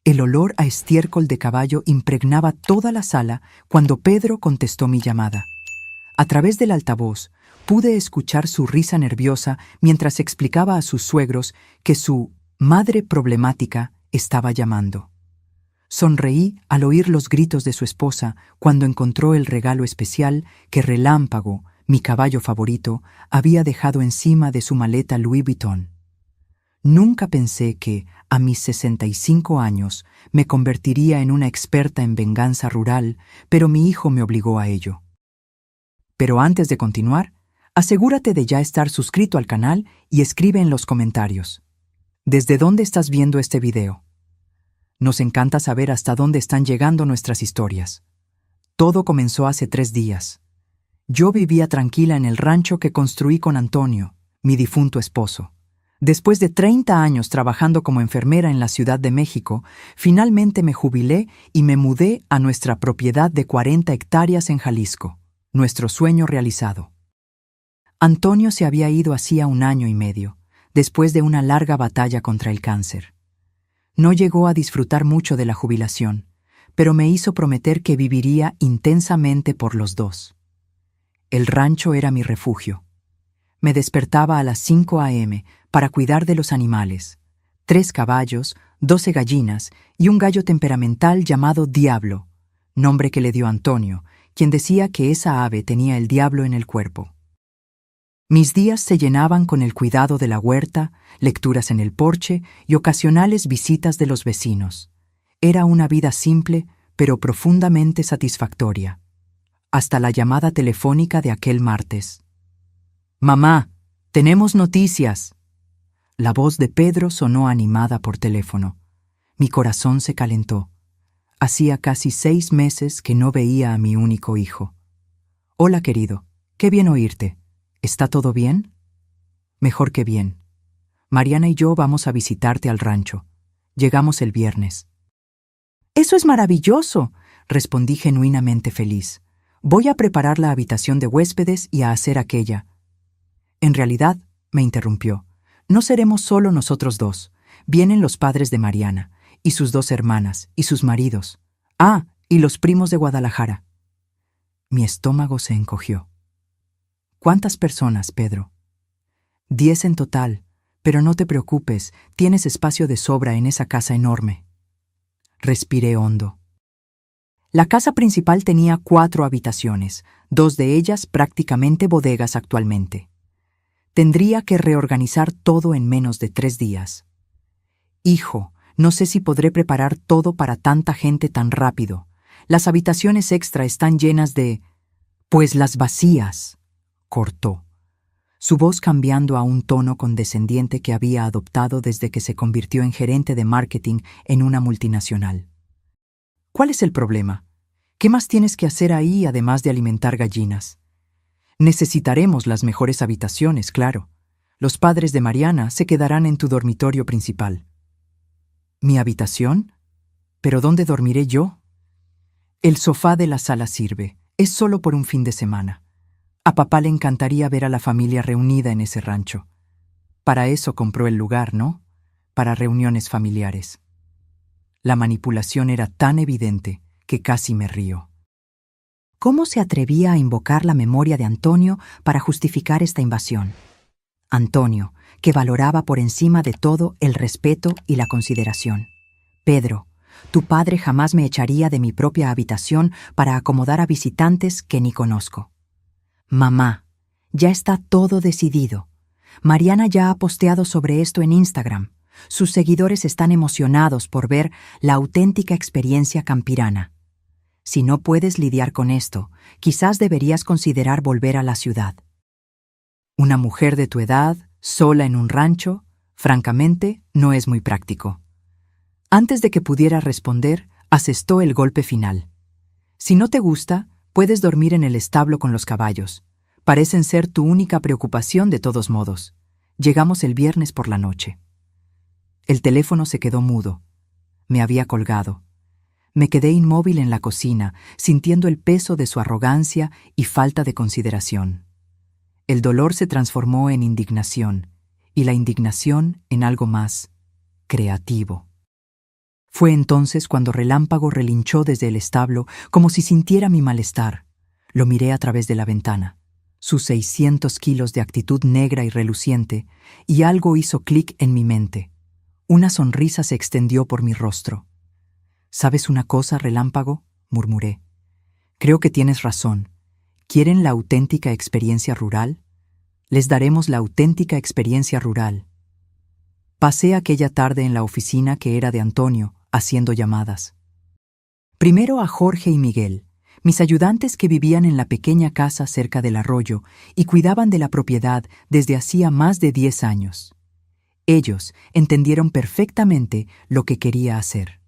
El olor a estiércol de caballo impregnaba toda la sala cuando Pedro contestó mi llamada. A través del altavoz, pude escuchar su risa nerviosa mientras explicaba a sus suegros que su madre problemática estaba llamando. Sonreí al oír los gritos de su esposa cuando encontró el regalo especial que Relámpago, mi caballo favorito, había dejado encima de su maleta Louis Vuitton. Nunca pensé que, a mis 65 años, me convertiría en una experta en venganza rural, pero mi hijo me obligó a ello. Pero antes de continuar, asegúrate de ya estar suscrito al canal y escribe en los comentarios. ¿Desde dónde estás viendo este video? Nos encanta saber hasta dónde están llegando nuestras historias. Todo comenzó hace 3 días. Yo vivía tranquila en el rancho que construí con Antonio, mi difunto esposo. Después de 30 años trabajando como enfermera en la Ciudad de México, finalmente me jubilé y me mudé a nuestra propiedad de 40 hectáreas en Jalisco, nuestro sueño realizado. Antonio se había ido hacía 1 año y medio, después de una larga batalla contra el cáncer. No llegó a disfrutar mucho de la jubilación, pero me hizo prometer que viviría intensamente por los dos. El rancho era mi refugio. Me despertaba a las 5 a.m. para cuidar de los animales, 3 caballos, 12 gallinas y un gallo temperamental llamado Diablo, nombre que le dio Antonio, quien decía que esa ave tenía el diablo en el cuerpo. Mis días se llenaban con el cuidado de la huerta, lecturas en el porche y ocasionales visitas de los vecinos. Era una vida simple, pero profundamente satisfactoria. Hasta la llamada telefónica de aquel martes. «Mamá, tenemos noticias». La voz de Pedro sonó animada por teléfono. Mi corazón se calentó. Hacía casi 6 meses que no veía a mi único hijo. «Hola, querido. Qué bien oírte. ¿Está todo bien?» «Mejor que bien. Mariana y yo vamos a visitarte al rancho. Llegamos el viernes». «Eso es maravilloso», respondí genuinamente feliz. «Voy a preparar la habitación de huéspedes y a hacer aquella». «En realidad», me interrumpió, «no seremos solo nosotros dos. Vienen los padres de Mariana, y sus 2 hermanas, y sus maridos. Ah, y los primos de Guadalajara». Mi estómago se encogió. «¿Cuántas personas, Pedro?» 10 en total, pero no te preocupes, tienes espacio de sobra en esa casa enorme». Respiré hondo. La casa principal tenía 4 habitaciones, 2 de ellas prácticamente bodegas actualmente. Tendría que reorganizar todo en menos de 3 días. «Hijo, no sé si podré preparar todo para tanta gente tan rápido. Las habitaciones extra están llenas de... Pues las vacías», cortó, su voz cambiando a un tono condescendiente que había adoptado desde que se convirtió en gerente de marketing en una multinacional. «¿Cuál es el problema? ¿Qué más tienes que hacer ahí además de alimentar gallinas? Necesitaremos las mejores habitaciones, claro. Los padres de Mariana se quedarán en tu dormitorio principal». «¿Mi habitación? ¿Pero dónde dormiré yo?» «El sofá de la sala sirve. Es solo por un fin de semana. A papá le encantaría ver a la familia reunida en ese rancho. Para eso compró el lugar, ¿no? Para reuniones familiares». La manipulación era tan evidente que casi me río. ¿Cómo se atrevía a invocar la memoria de Antonio para justificar esta invasión? Antonio, que valoraba por encima de todo el respeto y la consideración. «Pedro, tu padre jamás me echaría de mi propia habitación para acomodar a visitantes que ni conozco». «Mamá, ya está todo decidido. Mariana ya ha posteado sobre esto en Instagram. Sus seguidores están emocionados por ver la auténtica experiencia campirana. Si no puedes lidiar con esto, quizás deberías considerar volver a la ciudad». Una mujer de tu edad, sola en un rancho, francamente, no es muy práctico. Antes de que pudiera responder, asestó el golpe final. «Si no te gusta, puedes dormir en el establo con los caballos. Parecen ser tu única preocupación de todos modos. Llegamos el viernes por la noche». El teléfono se quedó mudo. Me había colgado. Me quedé inmóvil en la cocina, sintiendo el peso de su arrogancia y falta de consideración. El dolor se transformó en indignación, y la indignación en algo más creativo. Fue entonces cuando Relámpago relinchó desde el establo como si sintiera mi malestar. Lo miré a través de la ventana. Sus 600 kilos de actitud negra y reluciente, y algo hizo clic en mi mente. Una sonrisa se extendió por mi rostro. «¿Sabes una cosa, Relámpago?», murmuré. «Creo que tienes razón. ¿Quieren la auténtica experiencia rural? Les daremos la auténtica experiencia rural». Pasé aquella tarde en la oficina que era de Antonio, haciendo llamadas. Primero a Jorge y Miguel, mis ayudantes que vivían en la pequeña casa cerca del arroyo y cuidaban de la propiedad desde hacía más de 10 años. Ellos entendieron perfectamente lo que quería hacer.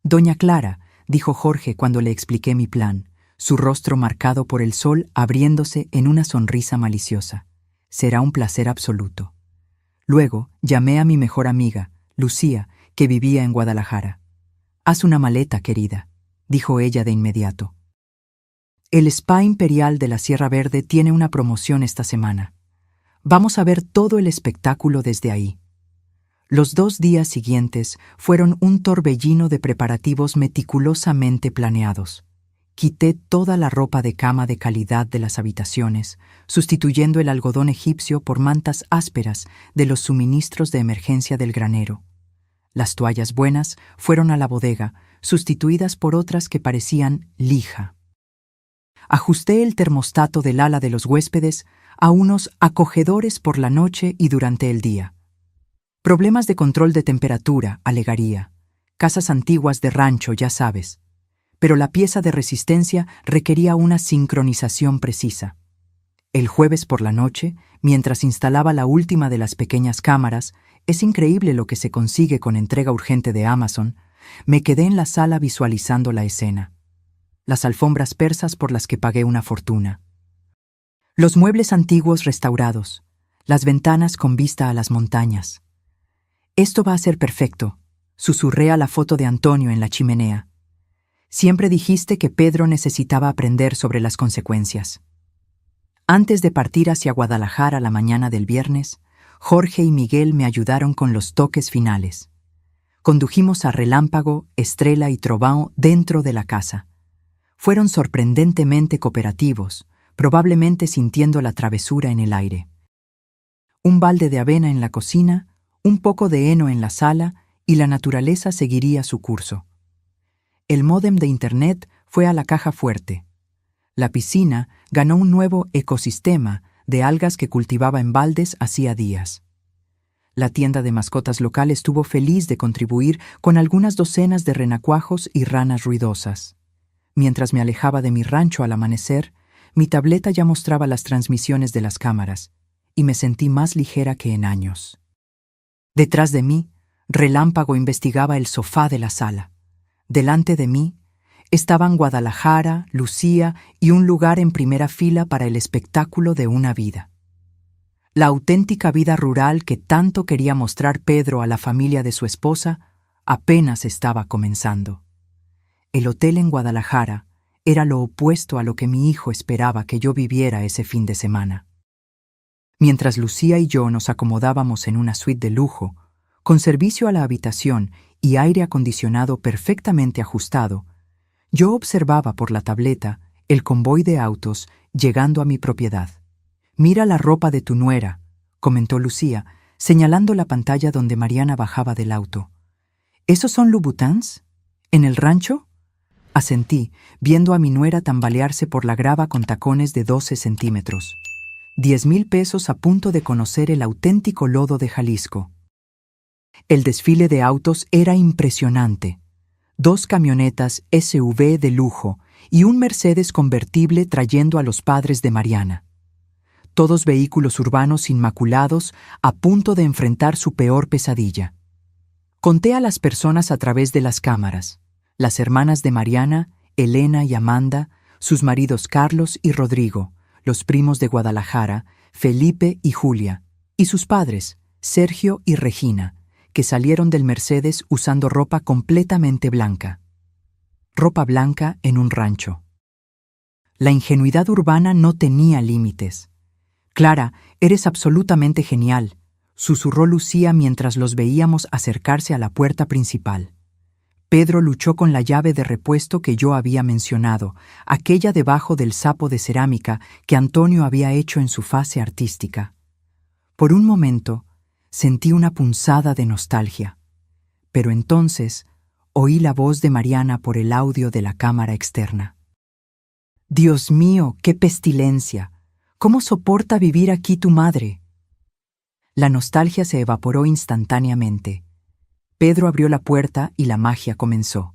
«Doña Clara», dijo Jorge cuando le expliqué mi plan, su rostro marcado por el sol abriéndose en una sonrisa maliciosa. «Será un placer absoluto». Luego llamé a mi mejor amiga, Lucía, que vivía en Guadalajara. «Haz una maleta, querida», dijo ella de inmediato. «El Spa Imperial de la Sierra Verde tiene una promoción esta semana. Vamos a ver todo el espectáculo desde ahí». Los 2 días siguientes fueron un torbellino de preparativos meticulosamente planeados. Quité toda la ropa de cama de calidad de las habitaciones, sustituyendo el algodón egipcio por mantas ásperas de los suministros de emergencia del granero. Las toallas buenas fueron a la bodega, sustituidas por otras que parecían lija. Ajusté el termostato del ala de los huéspedes a unos acogedores por la noche y durante el día. Problemas de control de temperatura, alegaría. Casas antiguas de rancho, ya sabes. Pero la pieza de resistencia requería una sincronización precisa. El jueves por la noche, mientras instalaba la última de las pequeñas cámaras, es increíble lo que se consigue con entrega urgente de Amazon, me quedé en la sala visualizando la escena. Las alfombras persas por las que pagué una fortuna. Los muebles antiguos restaurados, las ventanas con vista a las montañas. «Esto va a ser perfecto», susurré a la foto de Antonio en la chimenea. «Siempre dijiste que Pedro necesitaba aprender sobre las consecuencias». Antes de partir hacia Guadalajara la mañana del viernes, Jorge y Miguel me ayudaron con los toques finales. Condujimos a Relámpago, Estrella y Trovão dentro de la casa. Fueron sorprendentemente cooperativos, probablemente sintiendo la travesura en el aire. Un balde de avena en la cocina, un poco de heno en la sala y la naturaleza seguiría su curso. El módem de Internet fue a la caja fuerte. La piscina ganó un nuevo ecosistema de algas que cultivaba en baldes hacía días. La tienda de mascotas local estuvo feliz de contribuir con algunas docenas de renacuajos y ranas ruidosas. Mientras me alejaba de mi rancho al amanecer, mi tableta ya mostraba las transmisiones de las cámaras, y me sentí más ligera que en años. Detrás de mí, Relámpago investigaba el sofá de la sala. Delante de mí estaban Guadalajara, Lucía y un lugar en primera fila para el espectáculo de una vida. La auténtica vida rural que tanto quería mostrar Pedro a la familia de su esposa apenas estaba comenzando. El hotel en Guadalajara era lo opuesto a lo que mi hijo esperaba que yo viviera ese fin de semana. Mientras Lucía y yo nos acomodábamos en una suite de lujo, con servicio a la habitación y aire acondicionado perfectamente ajustado, yo observaba por la tableta el convoy de autos llegando a mi propiedad. «Mira la ropa de tu nuera», comentó Lucía, señalando la pantalla donde Mariana bajaba del auto. «¿Esos son Louboutins? ¿En el rancho?». Asentí, viendo a mi nuera tambalearse por la grava con tacones de 12 centímetros. 10,000 pesos a punto de conocer el auténtico lodo de Jalisco. El desfile de autos era impresionante. 2 camionetas SUV de lujo y un Mercedes convertible trayendo a los padres de Mariana. Todos vehículos urbanos inmaculados a punto de enfrentar su peor pesadilla. Conté a las personas a través de las cámaras. Las hermanas de Mariana, Elena y Amanda, sus maridos Carlos y Rodrigo, los primos de Guadalajara, Felipe y Julia, y sus padres, Sergio y Regina, que salieron del Mercedes usando ropa completamente blanca. Ropa blanca en un rancho. La ingenuidad urbana no tenía límites. «Clara, eres absolutamente genial», susurró Lucía mientras los veíamos acercarse a la puerta principal. Pedro luchó con la llave de repuesto que yo había mencionado, aquella debajo del sapo de cerámica que Antonio había hecho en su fase artística. Por un momento, sentí una punzada de nostalgia, pero entonces oí la voz de Mariana por el audio de la cámara externa. «Dios mío, qué pestilencia. ¿Cómo soporta vivir aquí tu madre?» La nostalgia se evaporó instantáneamente. Pedro abrió la puerta y la magia comenzó.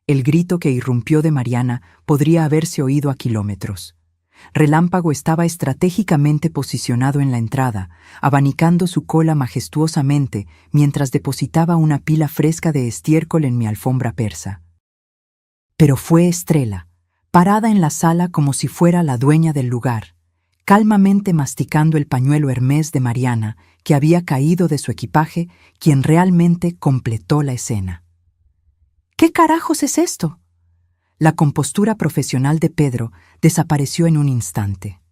El grito que irrumpió de Mariana podría haberse oído a kilómetros. Relámpago estaba estratégicamente posicionado en la entrada, abanicando su cola majestuosamente mientras depositaba una pila fresca de estiércol en mi alfombra persa. Pero fue Estrella, parada en la sala como si fuera la dueña del lugar, calmamente masticando el pañuelo Hermès de Mariana, que había caído de su equipaje, quien realmente completó la escena. ¿Qué carajos es esto? La compostura profesional de Pedro desapareció en un instante.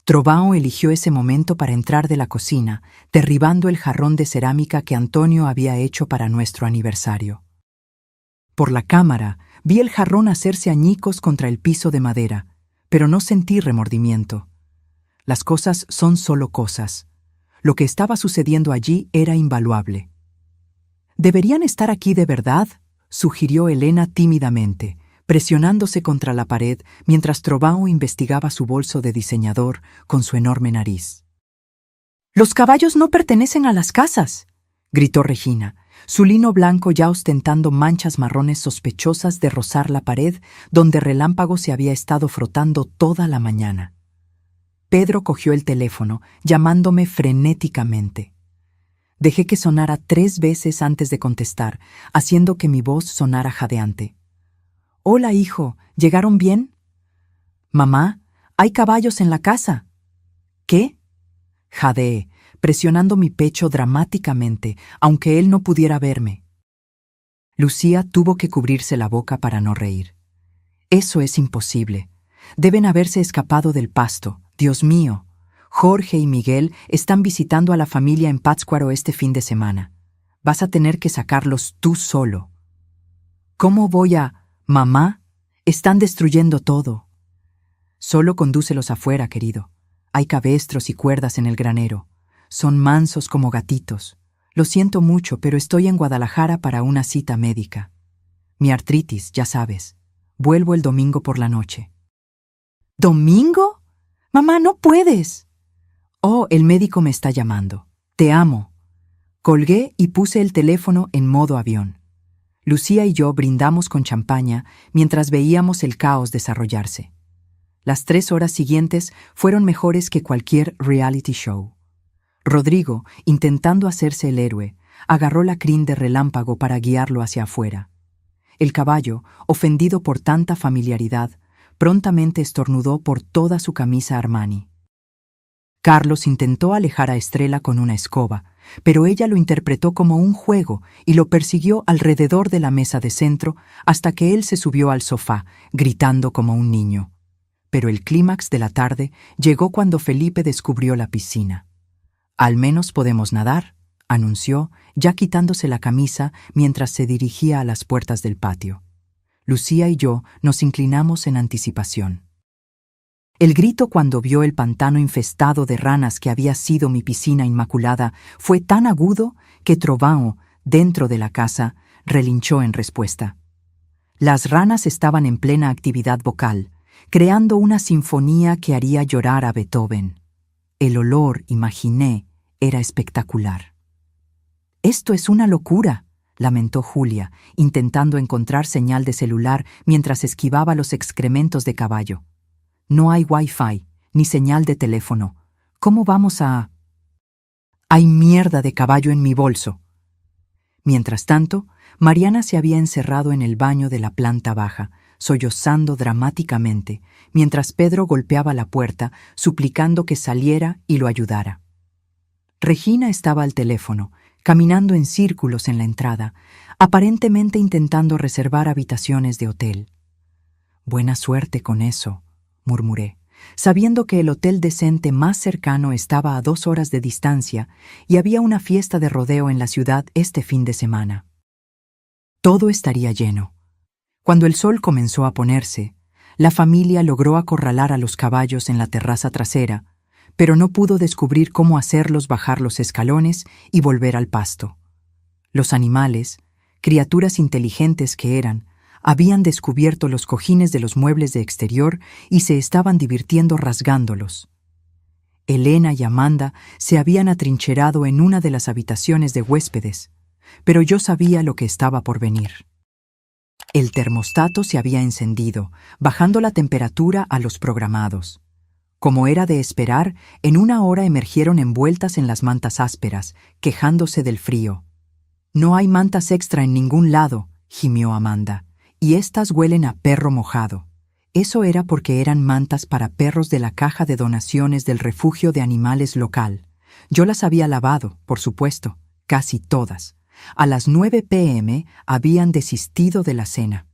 Trovão eligió ese momento para entrar de la cocina, derribando el jarrón de cerámica que Antonio había hecho para nuestro aniversario. Por la cámara, vi el jarrón hacerse añicos contra el piso de madera, pero no sentí remordimiento. Las cosas son solo cosas. Lo que estaba sucediendo allí era invaluable. «¿Deberían estar aquí de verdad?», sugirió Elena tímidamente, presionándose contra la pared mientras Trovão investigaba su bolso de diseñador con su enorme nariz. «Los caballos no pertenecen a las casas», gritó Regina, su lino blanco ya ostentando manchas marrones sospechosas de rozar la pared donde Relámpago se había estado frotando toda la mañana. Pedro cogió el teléfono, llamándome frenéticamente. Dejé que sonara 3 veces antes de contestar, haciendo que mi voz sonara jadeante. «Hola, hijo, ¿llegaron bien?» «Mamá, hay caballos en la casa». «¿Qué?», jadeé, presionando mi pecho dramáticamente, aunque él no pudiera verme. Lucía tuvo que cubrirse la boca para no reír. «Eso es imposible. Deben haberse escapado del pasto. Dios mío. Jorge y Miguel están visitando a la familia en Pátzcuaro este fin de semana. Vas a tener que sacarlos tú solo». «¿Cómo voy a...? Mamá, están destruyendo todo». «Solo condúcelos afuera, querido. Hay cabestros y cuerdas en el granero. Son mansos como gatitos. Lo siento mucho, pero estoy en Guadalajara para una cita médica. Mi artritis, ya sabes. Vuelvo el domingo por la noche». «¿Domingo? Mamá, no puedes». «Oh, el médico me está llamando. Te amo». Colgué y puse el teléfono en modo avión. Lucía y yo brindamos con champaña mientras veíamos el caos desarrollarse. Las 3 horas siguientes fueron mejores que cualquier reality show. Rodrigo, intentando hacerse el héroe, agarró la crin de Relámpago para guiarlo hacia afuera. El caballo, ofendido por tanta familiaridad, prontamente estornudó por toda su camisa Armani. Carlos intentó alejar a Estrella con una escoba, pero ella lo interpretó como un juego y lo persiguió alrededor de la mesa de centro hasta que él se subió al sofá, gritando como un niño. Pero el clímax de la tarde llegó cuando Felipe descubrió la piscina. «Al menos podemos nadar», anunció, ya quitándose la camisa mientras se dirigía a las puertas del patio. Lucía y yo nos inclinamos en anticipación. El grito cuando vio el pantano infestado de ranas que había sido mi piscina inmaculada fue tan agudo que Trovão, dentro de la casa, relinchó en respuesta. Las ranas estaban en plena actividad vocal, creando una sinfonía que haría llorar a Beethoven. El olor, imaginé, era espectacular. «Esto es una locura», lamentó Julia, intentando encontrar señal de celular mientras esquivaba los excrementos de caballo. «No hay Wi-Fi, ni señal de teléfono. ¿Cómo vamos a...?» «Hay mierda de caballo en mi bolso». Mientras tanto, Mariana se había encerrado en el baño de la planta baja, sollozando dramáticamente, mientras Pedro golpeaba la puerta, suplicando que saliera y lo ayudara. Regina estaba al teléfono, caminando en círculos en la entrada, aparentemente intentando reservar habitaciones de hotel. «Buena suerte con eso», murmuré, sabiendo que el hotel decente más cercano estaba a 2 horas de distancia y había una fiesta de rodeo en la ciudad este fin de semana. Todo estaría lleno. Cuando el sol comenzó a ponerse, la familia logró acorralar a los caballos en la terraza trasera, pero no pudo descubrir cómo hacerlos bajar los escalones y volver al pasto. Los animales, criaturas inteligentes que eran, habían descubierto los cojines de los muebles de exterior y se estaban divirtiendo rasgándolos. Elena y Amanda se habían atrincherado en una de las habitaciones de huéspedes, pero yo sabía lo que estaba por venir. El termostato se había encendido, bajando la temperatura a los programados. Como era de esperar, en una hora emergieron envueltas en las mantas ásperas, quejándose del frío. «No hay mantas extra en ningún lado», gimió Amanda, «y estas huelen a perro mojado». Eso era porque eran mantas para perros de la caja de donaciones del refugio de animales local. Yo las había lavado, por supuesto, casi todas. A las 9 p.m. habían desistido de la cena.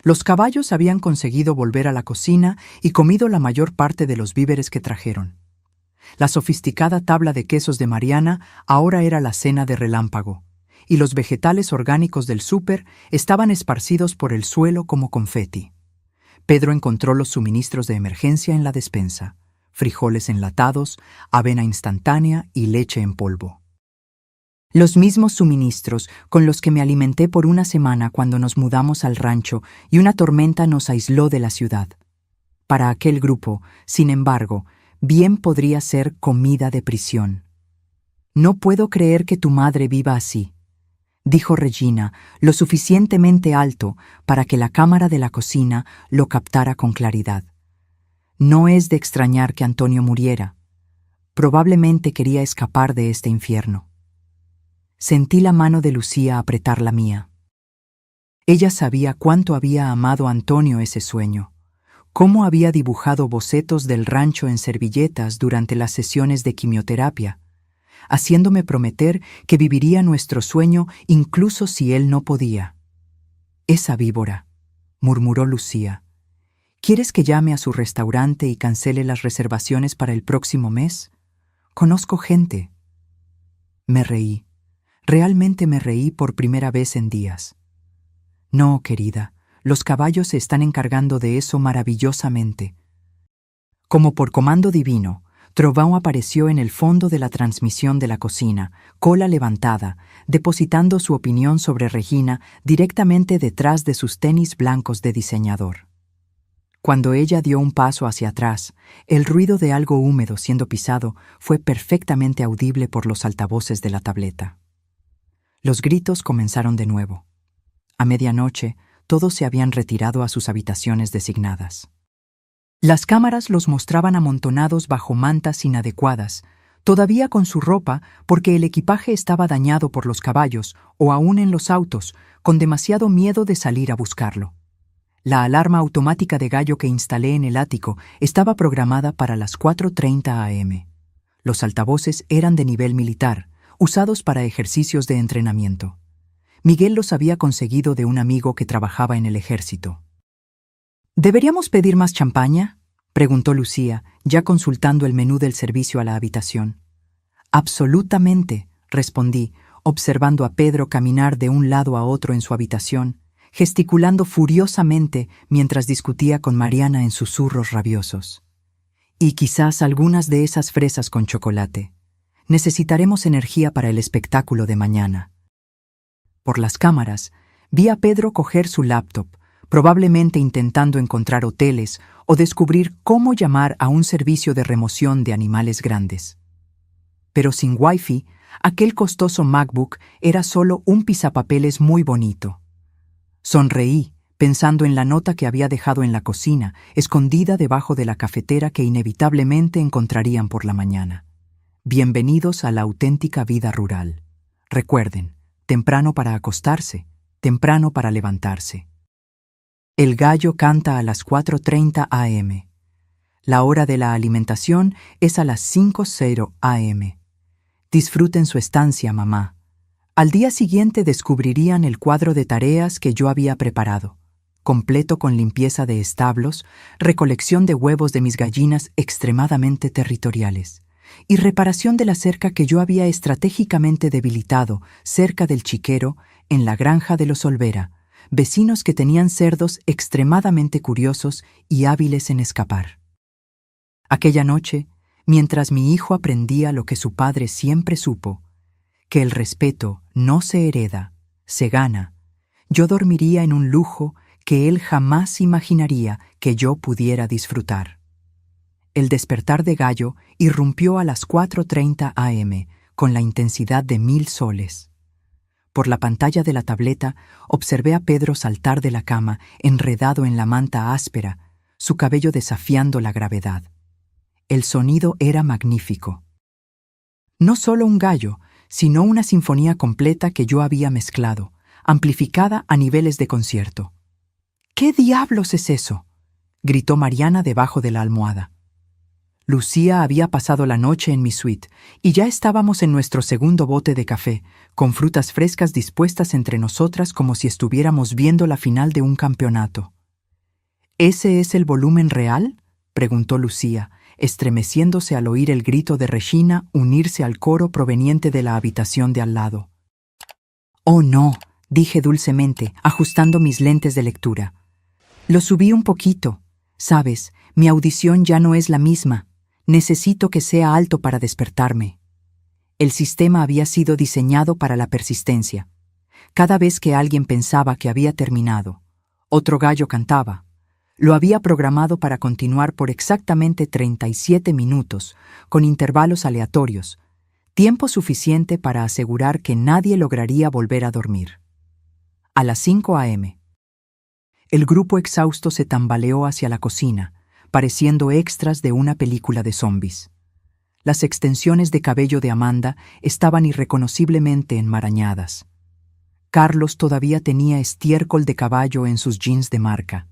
Los caballos habían conseguido volver a la cocina y comido la mayor parte de los víveres que trajeron. La sofisticada tabla de quesos de Mariana ahora era la cena de relámpago, y los vegetales orgánicos del súper estaban esparcidos por el suelo como confeti. Pedro encontró los suministros de emergencia en la despensa: frijoles enlatados, avena instantánea y leche en polvo. Los mismos suministros con los que me alimenté por una semana cuando nos mudamos al rancho y una tormenta nos aisló de la ciudad. Para aquel grupo, sin embargo, bien podría ser comida de prisión. «No puedo creer que tu madre viva así», dijo Regina, lo suficientemente alto para que la cámara de la cocina lo captara con claridad. No es de extrañar que Antonio muriera. Probablemente quería escapar de este infierno. Sentí la mano de Lucía apretar la mía. Ella sabía cuánto había amado Antonio ese sueño, cómo había dibujado bocetos del rancho en servilletas durante las sesiones de quimioterapia, haciéndome prometer que viviría nuestro sueño incluso si él no podía. «Esa víbora», murmuró Lucía. «¿Quieres que llame a su restaurante y cancele las reservaciones para el próximo mes? Conozco gente». Me reí. Realmente me reí por primera vez en días. «No, querida, los caballos se están encargando de eso maravillosamente». Como por comando divino, Trovão apareció en el fondo de la transmisión de la cocina, cola levantada, depositando su opinión sobre Regina directamente detrás de sus tenis blancos de diseñador. Cuando ella dio un paso hacia atrás, el ruido de algo húmedo siendo pisado fue perfectamente audible por los altavoces de la tableta. Los gritos comenzaron de nuevo. A medianoche, todos se habían retirado a sus habitaciones designadas. Las cámaras los mostraban amontonados bajo mantas inadecuadas, todavía con su ropa porque el equipaje estaba dañado por los caballos o aún en los autos, con demasiado miedo de salir a buscarlo. La alarma automática de gallo que instalé en el ático estaba programada para las 4:30 a.m. Los altavoces eran de nivel militar, usados para ejercicios de entrenamiento. Miguel los había conseguido de un amigo que trabajaba en el ejército. «¿Deberíamos pedir más champaña?», preguntó Lucía, ya consultando el menú del servicio a la habitación. «Absolutamente», respondí, observando a Pedro caminar de un lado a otro en su habitación, gesticulando furiosamente mientras discutía con Mariana en susurros rabiosos. «Y quizás algunas de esas fresas con chocolate. Necesitaremos energía para el espectáculo de mañana». Por las cámaras, vi a Pedro coger su laptop, probablemente intentando encontrar hoteles o descubrir cómo llamar a un servicio de remoción de animales grandes. Pero sin Wi-Fi, aquel costoso MacBook era solo un pisapapeles muy bonito. Sonreí, pensando en la nota que había dejado en la cocina, escondida debajo de la cafetera que inevitablemente encontrarían por la mañana. «Bienvenidos a la auténtica vida rural. Recuerden, temprano para acostarse, temprano para levantarse. El gallo canta a las 4:30 a.m. La hora de la alimentación es a las 5:00 a.m. Disfruten su estancia, mamá». Al día siguiente descubrirían el cuadro de tareas que yo había preparado, completo con limpieza de establos, recolección de huevos de mis gallinas extremadamente territoriales y reparación de la cerca que yo había estratégicamente debilitado cerca del chiquero en la granja de los Olvera, vecinos que tenían cerdos extremadamente curiosos y hábiles en escapar. Aquella noche, mientras mi hijo aprendía lo que su padre siempre supo, que el respeto no se hereda, se gana, yo dormiría en un lujo que él jamás imaginaría que yo pudiera disfrutar. El despertar de gallo irrumpió a las 4:30 a.m. con la intensidad de 1000 soles. Por la pantalla de la tableta observé a Pedro saltar de la cama, enredado en la manta áspera, su cabello desafiando la gravedad. El sonido era magnífico. No solo un gallo, sino una sinfonía completa que yo había mezclado, amplificada a niveles de concierto. ¿Qué diablos es eso?, gritó Mariana debajo de la almohada. Lucía había pasado la noche en mi suite y ya estábamos en nuestro segundo bote de café, con frutas frescas dispuestas entre nosotras como si estuviéramos viendo la final de un campeonato. ¿Ese es el volumen real?, preguntó Lucía, estremeciéndose al oír el grito de Regina unirse al coro proveniente de la habitación de al lado. «Oh, no», dije dulcemente, ajustando mis lentes de lectura. «Lo subí un poquito. Sabes, mi audición ya no es la misma. Necesito que sea alto para despertarme». El sistema había sido diseñado para la persistencia. Cada vez que alguien pensaba que había terminado, otro gallo cantaba. Lo había programado para continuar por exactamente 37 minutos, con intervalos aleatorios, tiempo suficiente para asegurar que nadie lograría volver a dormir. A las 5 a.m. El grupo exhausto se tambaleó hacia la cocina, pareciendo extras de una película de zombies. Las extensiones de cabello de Amanda estaban irreconociblemente enmarañadas. Carlos todavía tenía estiércol de caballo en sus jeans de marca.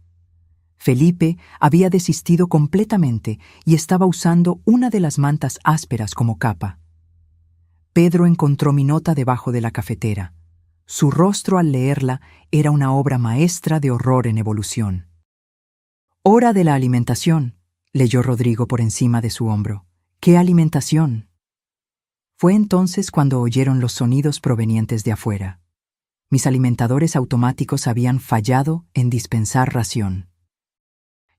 Felipe había desistido completamente y estaba usando una de las mantas ásperas como capa. Pedro encontró mi nota debajo de la cafetera. Su rostro al leerla era una obra maestra de horror en evolución. «Hora de la alimentación», leyó Rodrigo por encima de su hombro. «¿Qué alimentación?». Fue entonces cuando oyeron los sonidos provenientes de afuera. Mis alimentadores automáticos habían fallado en dispensar ración.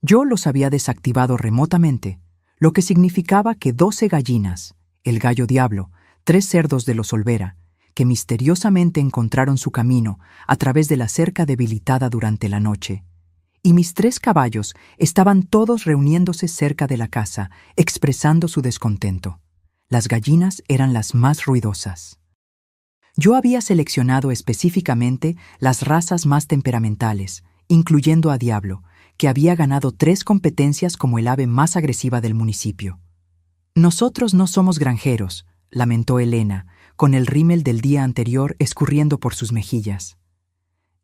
Yo los había desactivado remotamente, lo que significaba que 12 gallinas, el gallo diablo, 3 cerdos de los Olvera, que misteriosamente encontraron su camino a través de la cerca debilitada durante la noche, y mis 3 caballos estaban todos reuniéndose cerca de la casa, expresando su descontento. Las gallinas eran las más ruidosas. Yo había seleccionado específicamente las razas más temperamentales, incluyendo a Diablo, que había ganado 3 competencias como el ave más agresiva del municipio. «Nosotros no somos granjeros», lamentó Elena, con el rímel del día anterior escurriendo por sus mejillas.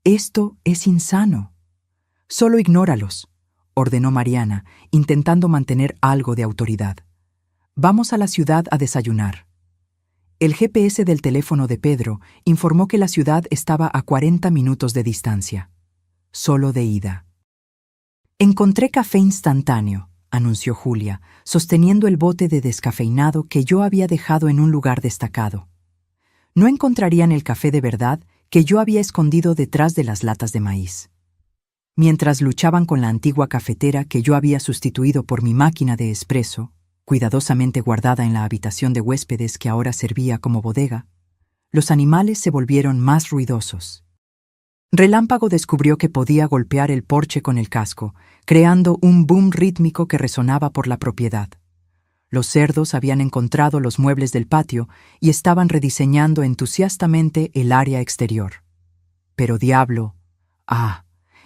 «Esto es insano». «Solo ignóralos», ordenó Mariana, intentando mantener algo de autoridad. «Vamos a la ciudad a desayunar». El GPS del teléfono de Pedro informó que la ciudad estaba a 40 minutos de distancia. Solo de ida. «Encontré café instantáneo», anunció Julia, sosteniendo el bote de descafeinado que yo había dejado en un lugar destacado. No encontrarían el café de verdad que yo había escondido detrás de las latas de maíz. Mientras luchaban con la antigua cafetera que yo había sustituido por mi máquina de espresso, cuidadosamente guardada en la habitación de huéspedes que ahora servía como bodega, los animales se volvieron más ruidosos. Relámpago descubrió que podía golpear el porche con el casco, creando un boom rítmico que resonaba por la propiedad. Los cerdos habían encontrado los muebles del patio y estaban rediseñando entusiastamente el área exterior. Pero Diablo,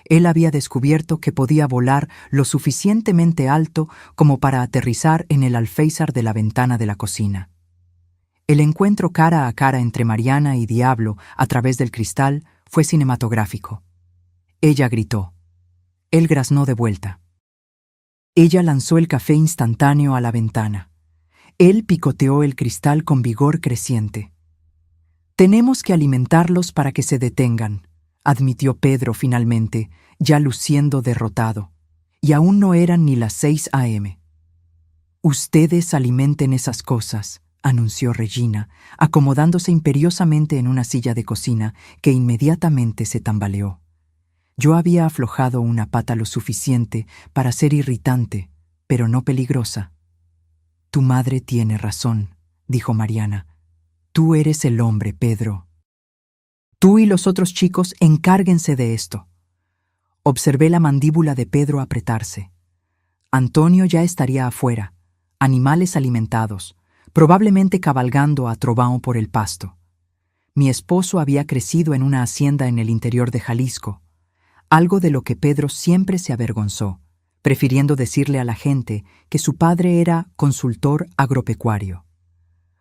él había descubierto que podía volar lo suficientemente alto como para aterrizar en el alféizar de la ventana de la cocina. El encuentro cara a cara entre Mariana y Diablo a través del cristal fue cinematográfico. Ella gritó. Él graznó de vuelta. Ella lanzó el café instantáneo a la ventana. Él picoteó el cristal con vigor creciente. «Tenemos que alimentarlos para que se detengan», admitió Pedro finalmente, ya luciendo derrotado. Y aún no eran ni las 6 a.m. «Ustedes alimenten esas cosas», anunció Regina, acomodándose imperiosamente en una silla de cocina que inmediatamente se tambaleó. Yo había aflojado una pata lo suficiente para ser irritante, pero no peligrosa. Tu madre tiene razón, dijo Mariana. Tú eres el hombre, Pedro. Tú y los otros chicos encárguense de esto. Observé la mandíbula de Pedro apretarse. Antonio ya estaría afuera, animales alimentados, probablemente cabalgando a trovão por el pasto. Mi esposo había crecido en una hacienda en el interior de Jalisco, algo de lo que Pedro siempre se avergonzó, prefiriendo decirle a la gente que su padre era consultor agropecuario.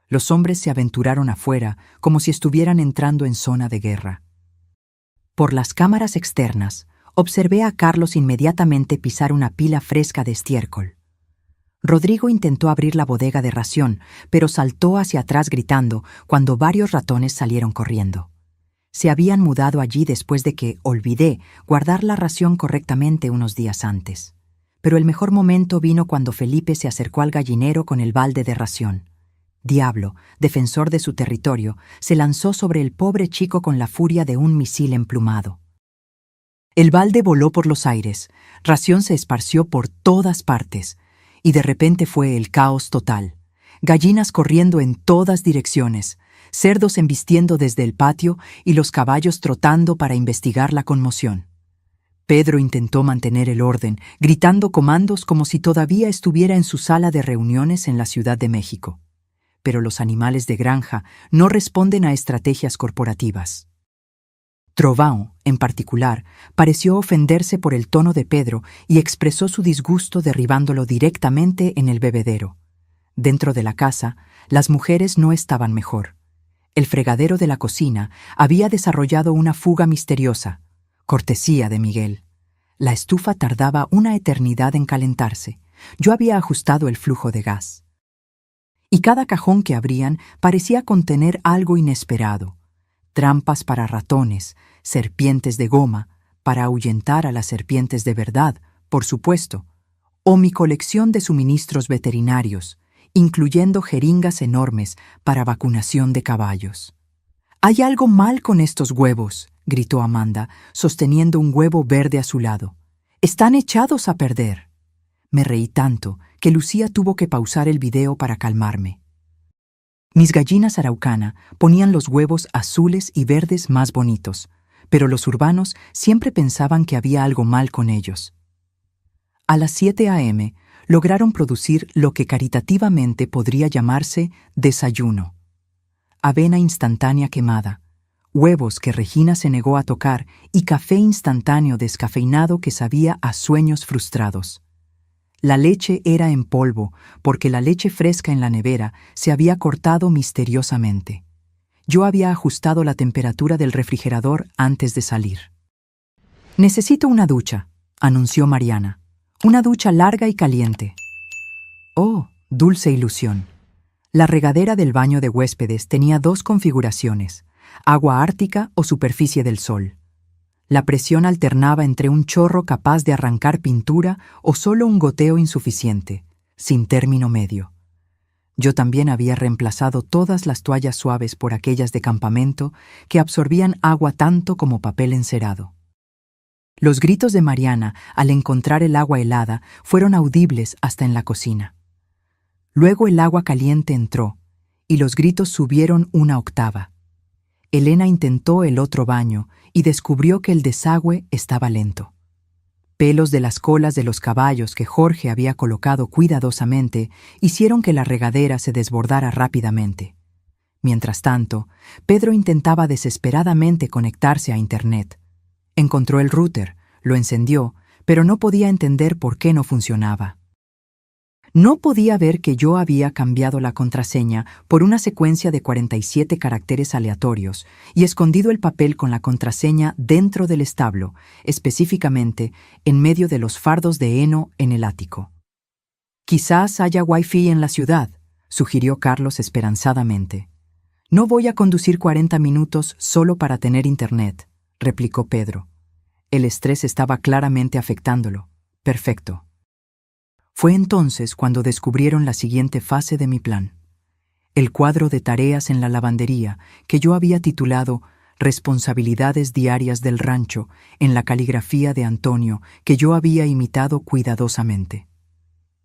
Los hombres se aventuraron afuera como si estuvieran entrando en zona de guerra. Por las cámaras externas, observé a Carlos inmediatamente pisar una pila fresca de estiércol. Rodrigo intentó abrir la bodega de ración, pero saltó hacia atrás gritando cuando varios ratones salieron corriendo. Se habían mudado allí después de que olvidé guardar la ración correctamente unos días antes. Pero el mejor momento vino cuando Felipe se acercó al gallinero con el balde de ración. Diablo, defensor de su territorio, se lanzó sobre el pobre chico con la furia de un misil emplumado. El balde voló por los aires, ración se esparció por todas partes, y de repente fue el caos total. Gallinas corriendo en todas direcciones, cerdos embistiendo desde el patio y los caballos trotando para investigar la conmoción. Pedro intentó mantener el orden, gritando comandos como si todavía estuviera en su sala de reuniones en la Ciudad de México. Pero los animales de granja no responden a estrategias corporativas. Trovão, en particular, pareció ofenderse por el tono de Pedro y expresó su disgusto derribándolo directamente en el bebedero. Dentro de la casa, las mujeres no estaban mejor. El fregadero de la cocina había desarrollado una fuga misteriosa, cortesía de Miguel. La estufa tardaba una eternidad en calentarse. Yo había ajustado el flujo de gas. Y cada cajón que abrían parecía contener algo inesperado. Trampas para ratones, serpientes de goma, para ahuyentar a las serpientes de verdad, por supuesto, o mi colección de suministros veterinarios, incluyendo jeringas enormes para vacunación de caballos. «Hay algo mal con estos huevos», gritó Amanda, sosteniendo un huevo verde a su lado. «Están echados a perder». Me reí tanto que Lucía tuvo que pausar el video para calmarme. Mis gallinas araucana ponían los huevos azules y verdes más bonitos, pero los urbanos siempre pensaban que había algo mal con ellos. A las 7 a.m. lograron producir lo que caritativamente podría llamarse desayuno. Avena instantánea quemada, huevos que Regina se negó a tocar y café instantáneo descafeinado que sabía a sueños frustrados. La leche era en polvo porque la leche fresca en la nevera se había cortado misteriosamente. Yo había ajustado la temperatura del refrigerador antes de salir. «Necesito una ducha», anunció Mariana. «Una ducha larga y caliente». Oh, dulce ilusión. La regadera del baño de huéspedes tenía dos configuraciones, agua ártica o superficie del sol. La presión alternaba entre un chorro capaz de arrancar pintura o solo un goteo insuficiente, sin término medio. Yo también había reemplazado todas las toallas suaves por aquellas de campamento que absorbían agua tanto como papel encerado. Los gritos de Mariana al encontrar el agua helada fueron audibles hasta en la cocina. Luego el agua caliente entró, y los gritos subieron una octava. Elena intentó el otro baño y descubrió que el desagüe estaba lento. Pelos de las colas de los caballos que Jorge había colocado cuidadosamente hicieron que la regadera se desbordara rápidamente. Mientras tanto, Pedro intentaba desesperadamente conectarse a Internet. Encontró el router, lo encendió, pero no podía entender por qué no funcionaba. No podía ver que yo había cambiado la contraseña por una secuencia de 47 caracteres aleatorios y escondido el papel con la contraseña dentro del establo, específicamente en medio de los fardos de heno en el ático. «Quizás haya wifi en la ciudad», sugirió Carlos esperanzadamente. «No voy a conducir 40 minutos solo para tener internet», replicó Pedro. El estrés estaba claramente afectándolo. Perfecto. Fue entonces cuando descubrieron la siguiente fase de mi plan. el cuadro de tareas en la lavandería que yo había titulado Responsabilidades diarias del rancho en la caligrafía de Antonio que yo había imitado cuidadosamente.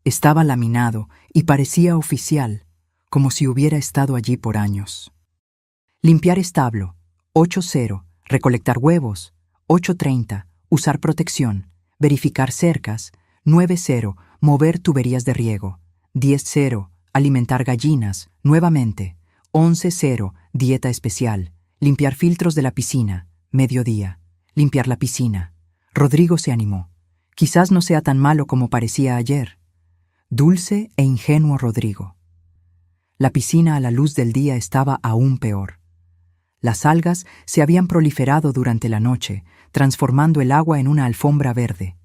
Estaba laminado y parecía oficial, como si hubiera estado allí por años. Limpiar establo, 8:0, recolectar huevos, 8:30, usar protección, verificar cercas, 9:0, mover tuberías de riego, 10:0, alimentar gallinas, nuevamente, 11:0, dieta especial, limpiar filtros de la piscina, mediodía, limpiar la piscina. Rodrigo se animó. Quizás no sea tan malo como parecía ayer. Dulce e ingenuo Rodrigo. La piscina a la luz del día estaba aún peor. Las algas se habían proliferado durante la noche, transformando el agua en una alfombra verde.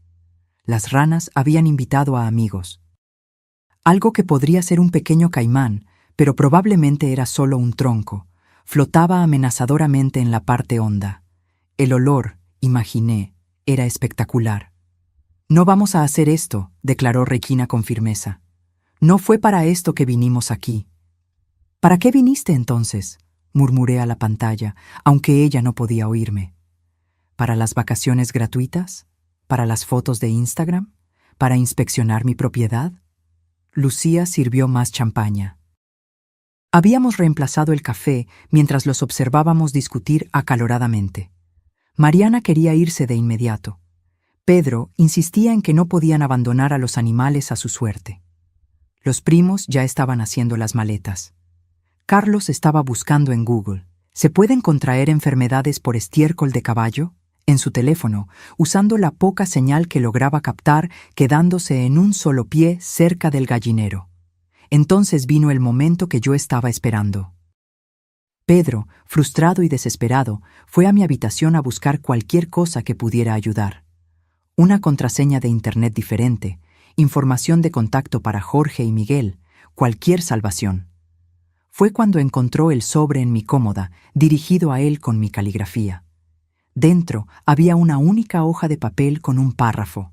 Las ranas habían invitado a amigos. Algo que podría ser un pequeño caimán, pero probablemente era solo un tronco, flotaba amenazadoramente en la parte honda. El olor, imaginé, era espectacular. «No vamos a hacer esto», declaró Regina con firmeza. «No fue para esto que vinimos aquí». «¿Para qué viniste entonces?», murmuré a la pantalla, aunque ella no podía oírme. ¿Para las vacaciones gratuitas? ¿Para las fotos de Instagram? ¿Para inspeccionar mi propiedad? Lucía sirvió más champaña. Habíamos reemplazado el café mientras los observábamos discutir acaloradamente. Mariana quería irse de inmediato. Pedro insistía en que no podían abandonar a los animales a su suerte. Los primos ya estaban haciendo las maletas. Carlos estaba buscando en Google. ¿Se pueden contraer enfermedades por estiércol de caballo? En su teléfono, usando la poca señal que lograba captar, quedándose en un solo pie cerca del gallinero. Entonces vino el momento que yo estaba esperando. Pedro, frustrado y desesperado, fue a mi habitación a buscar cualquier cosa que pudiera ayudar. Una contraseña de internet diferente, información de contacto para Jorge y Miguel, cualquier salvación. Fue cuando encontró el sobre en mi cómoda, dirigido a él con mi caligrafía. Dentro había una única hoja de papel con un párrafo.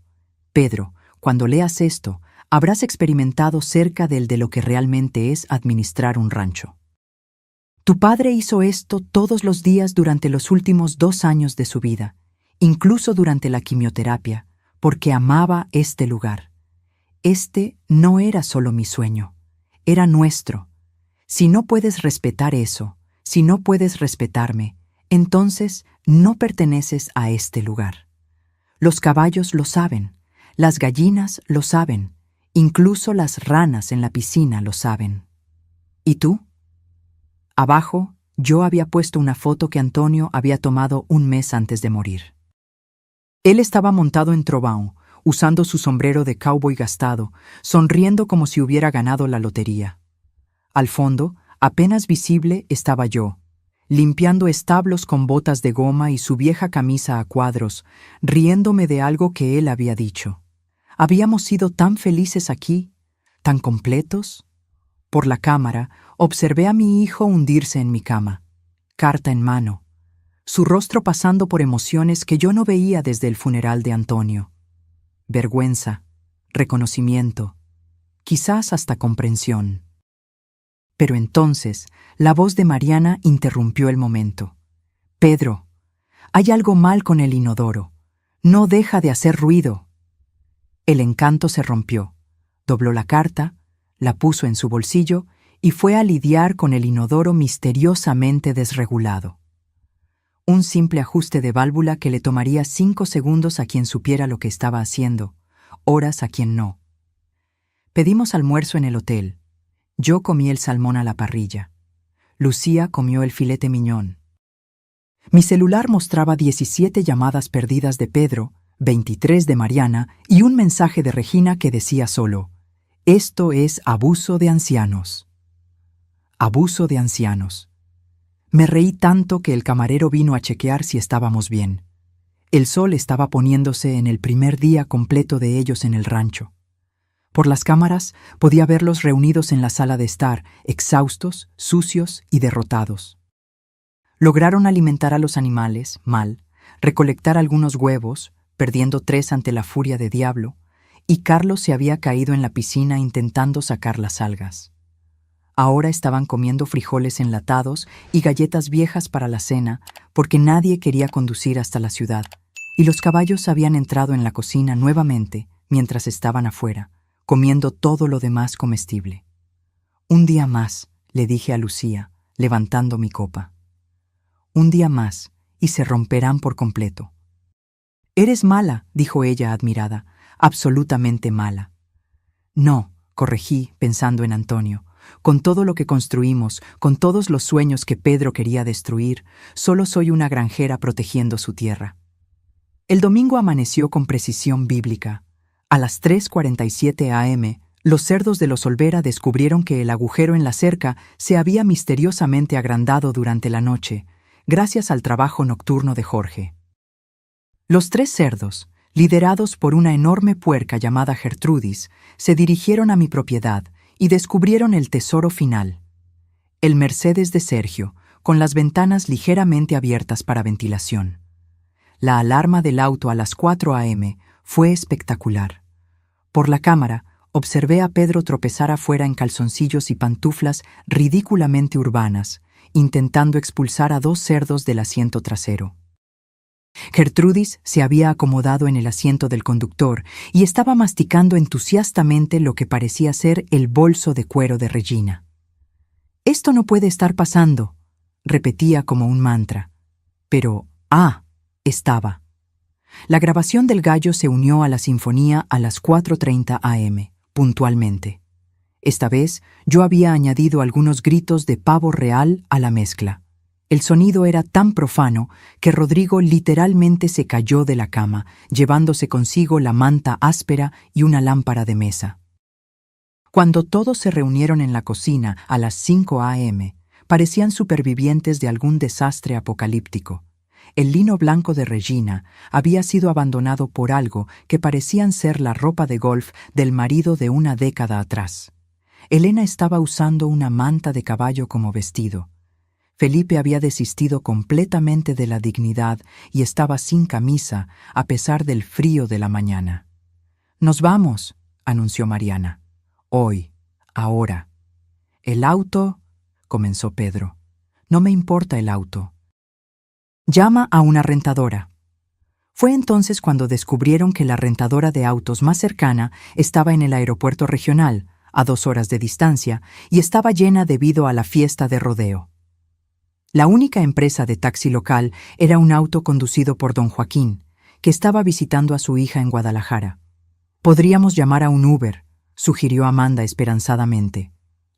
Pedro, cuando leas esto, habrás experimentado cerca de lo que realmente es administrar un rancho. Tu padre hizo esto todos los días durante los últimos 2 años de su vida, incluso durante la quimioterapia, porque amaba este lugar. Este no era solo mi sueño, era nuestro. Si no puedes respetar eso, si no puedes respetarme, entonces no perteneces a este lugar. Los caballos lo saben, las gallinas lo saben, incluso las ranas en la piscina lo saben. ¿Y tú? Abajo, yo había puesto una foto que Antonio había tomado un mes antes de morir. Él estaba montado en Trobão, usando su sombrero de cowboy gastado, sonriendo como si hubiera ganado la lotería. Al fondo, apenas visible, estaba yo, limpiando establos con botas de goma y su vieja camisa a cuadros, riéndome de algo que él había dicho. Habíamos sido tan felices aquí, tan completos. Por la cámara, observé a mi hijo hundirse en mi cama, carta en mano, su rostro pasando por emociones que yo no veía desde el funeral de Antonio. Vergüenza, reconocimiento, quizás hasta comprensión. Pero entonces, la voz de Mariana interrumpió el momento. «Pedro, hay algo mal con el inodoro. No deja de hacer ruido». El encanto se rompió. Dobló la carta, la puso en su bolsillo y fue a lidiar con el inodoro misteriosamente desregulado. Un simple ajuste de válvula que le tomaría 5 segundos a quien supiera lo que estaba haciendo, horas a quien no. Pedimos almuerzo en el hotel. Yo comí el salmón a la parrilla. Lucía comió el filete miñón. Mi celular mostraba 17 llamadas perdidas de Pedro, 23 de Mariana y un mensaje de Regina que decía solo: «Esto es abuso de ancianos». Abuso de ancianos. Me reí tanto que el camarero vino a chequear si estábamos bien. El sol estaba poniéndose en el primer día completo de ellos en el rancho. Por las cámaras podía verlos reunidos en la sala de estar, exhaustos, sucios y derrotados. Lograron alimentar a los animales, mal, recolectar algunos huevos, perdiendo 3 ante la furia de Diablo, y Carlos se había caído en la piscina intentando sacar las algas. Ahora estaban comiendo frijoles enlatados y galletas viejas para la cena, porque nadie quería conducir hasta la ciudad, y los caballos habían entrado en la cocina nuevamente mientras estaban afuera, comiendo todo lo demás comestible. Un día más, le dije a Lucía, levantando mi copa. Un día más, y se romperán por completo. Eres mala, dijo ella admirada, absolutamente mala. No, corregí, pensando en Antonio. Con todo lo que construimos, con todos los sueños que Pedro quería destruir, solo soy una granjera protegiendo su tierra. El domingo amaneció con precisión bíblica. A las 3:47 a.m., los cerdos de los Olvera descubrieron que el agujero en la cerca se había misteriosamente agrandado durante la noche, gracias al trabajo nocturno de Jorge. Los 3 cerdos, liderados por una enorme puerca llamada Gertrudis, se dirigieron a mi propiedad y descubrieron el tesoro final. El Mercedes de Sergio, con las ventanas ligeramente abiertas para ventilación. La alarma del auto a las 4 a.m. fue espectacular. Por la cámara, observé a Pedro tropezar afuera en calzoncillos y pantuflas ridículamente urbanas, intentando expulsar a 2 cerdos del asiento trasero. Gertrudis se había acomodado en el asiento del conductor y estaba masticando entusiastamente lo que parecía ser el bolso de cuero de Regina. «Esto no puede estar pasando», repetía como un mantra. Pero, estaba. La grabación del gallo se unió a la sinfonía a las 4:30 a.m., puntualmente. Esta vez yo había añadido algunos gritos de pavo real a la mezcla. El sonido era tan profano que Rodrigo literalmente se cayó de la cama, llevándose consigo la manta áspera y una lámpara de mesa. Cuando todos se reunieron en la cocina a las 5 a.m., parecían supervivientes de algún desastre apocalíptico. El lino blanco de Regina había sido abandonado por algo que parecían ser la ropa de golf del marido de una década atrás. Elena estaba usando una manta de caballo como vestido. Felipe había desistido completamente de la dignidad y estaba sin camisa a pesar del frío de la mañana. «Nos vamos», anunció Mariana. «Hoy, ahora». «El auto», comenzó Pedro. «No me importa el auto. Llama a una rentadora». Fue entonces cuando descubrieron que la rentadora de autos más cercana estaba en el aeropuerto regional, a 2 horas de distancia, y estaba llena debido a la fiesta de rodeo. La única empresa de taxi local era un auto conducido por don Joaquín, que estaba visitando a su hija en Guadalajara. «Podríamos llamar a un Uber», sugirió Amanda esperanzadamente.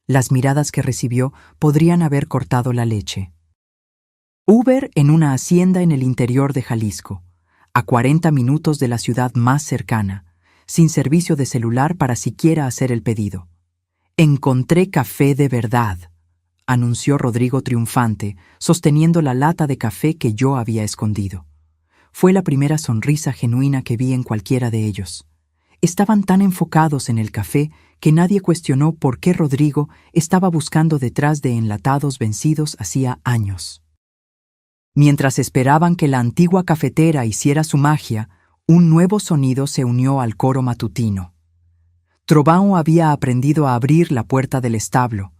Las miradas que recibió podrían haber cortado la leche. Uber en una hacienda en el interior de Jalisco, a 40 minutos de la ciudad más cercana, sin servicio de celular para siquiera hacer el pedido. «Encontré café de verdad», anunció Rodrigo triunfante, sosteniendo la lata de café que yo había escondido. Fue la primera sonrisa genuina que vi en cualquiera de ellos. Estaban tan enfocados en el café que nadie cuestionó por qué Rodrigo estaba buscando detrás de enlatados vencidos hacía años. Mientras esperaban que la antigua cafetera hiciera su magia, un nuevo sonido se unió al coro matutino. Trovão había aprendido a abrir la puerta del establo,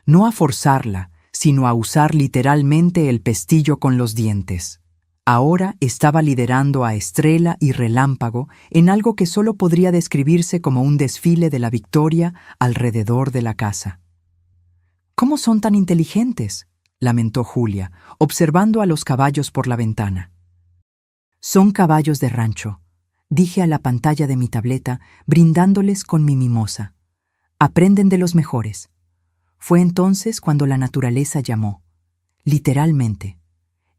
no a forzarla, sino a usar literalmente el pestillo con los dientes. Ahora estaba liderando a Estrella y Relámpago en algo que solo podría describirse como un desfile de la victoria alrededor de la casa. «¿Cómo son tan inteligentes?», lamentó Julia, observando a los caballos por la ventana. «Son caballos de rancho», dije a la pantalla de mi tableta, brindándoles con mi mimosa. «Aprenden de los mejores». Fue entonces cuando la naturaleza llamó, literalmente.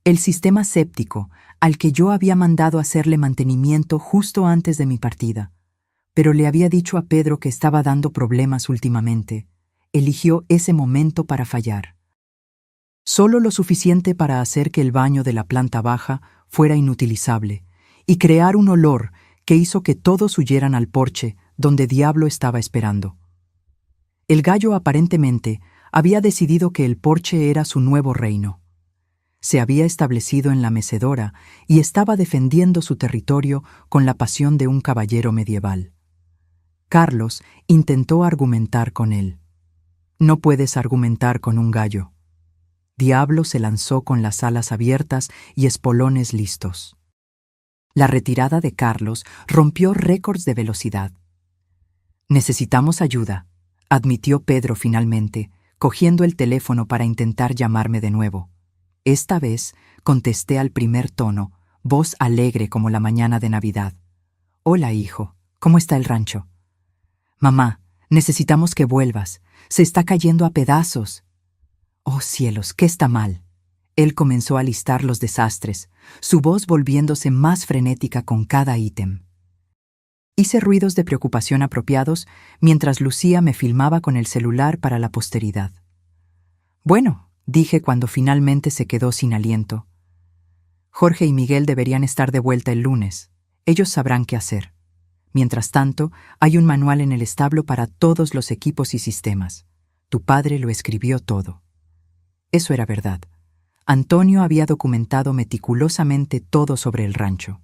El sistema séptico, al que yo había mandado hacerle mantenimiento justo antes de mi partida, pero le había dicho a Pedro que estaba dando problemas últimamente, eligió ese momento para fallar. Solo lo suficiente para hacer que el baño de la planta baja fuera inutilizable y crear un olor que hizo que todos huyeran al porche donde Diablo estaba esperando. El gallo aparentemente había decidido que el porche era su nuevo reino. Se había establecido en la mecedora y estaba defendiendo su territorio con la pasión de un caballero medieval. Carlos intentó argumentar con él. No puedes argumentar con un gallo. Diablo se lanzó con las alas abiertas y espolones listos. La retirada de Carlos rompió récords de velocidad. «Necesitamos ayuda», admitió Pedro finalmente, cogiendo el teléfono para intentar llamarme de nuevo. Esta vez contesté al primer tono, voz alegre como la mañana de Navidad. «Hola, hijo, ¿cómo está el rancho?» «Mamá, necesitamos que vuelvas. Se está cayendo a pedazos». «Oh cielos, ¿qué está mal?» Él comenzó a listar los desastres, su voz volviéndose más frenética con cada ítem. Hice ruidos de preocupación apropiados mientras Lucía me filmaba con el celular para la posteridad. «Bueno», dije cuando finalmente se quedó sin aliento. «Jorge y Miguel deberían estar de vuelta el lunes. Ellos sabrán qué hacer. Mientras tanto, hay un manual en el establo para todos los equipos y sistemas. Tu padre lo escribió todo». Eso era verdad. Antonio había documentado meticulosamente todo sobre el rancho.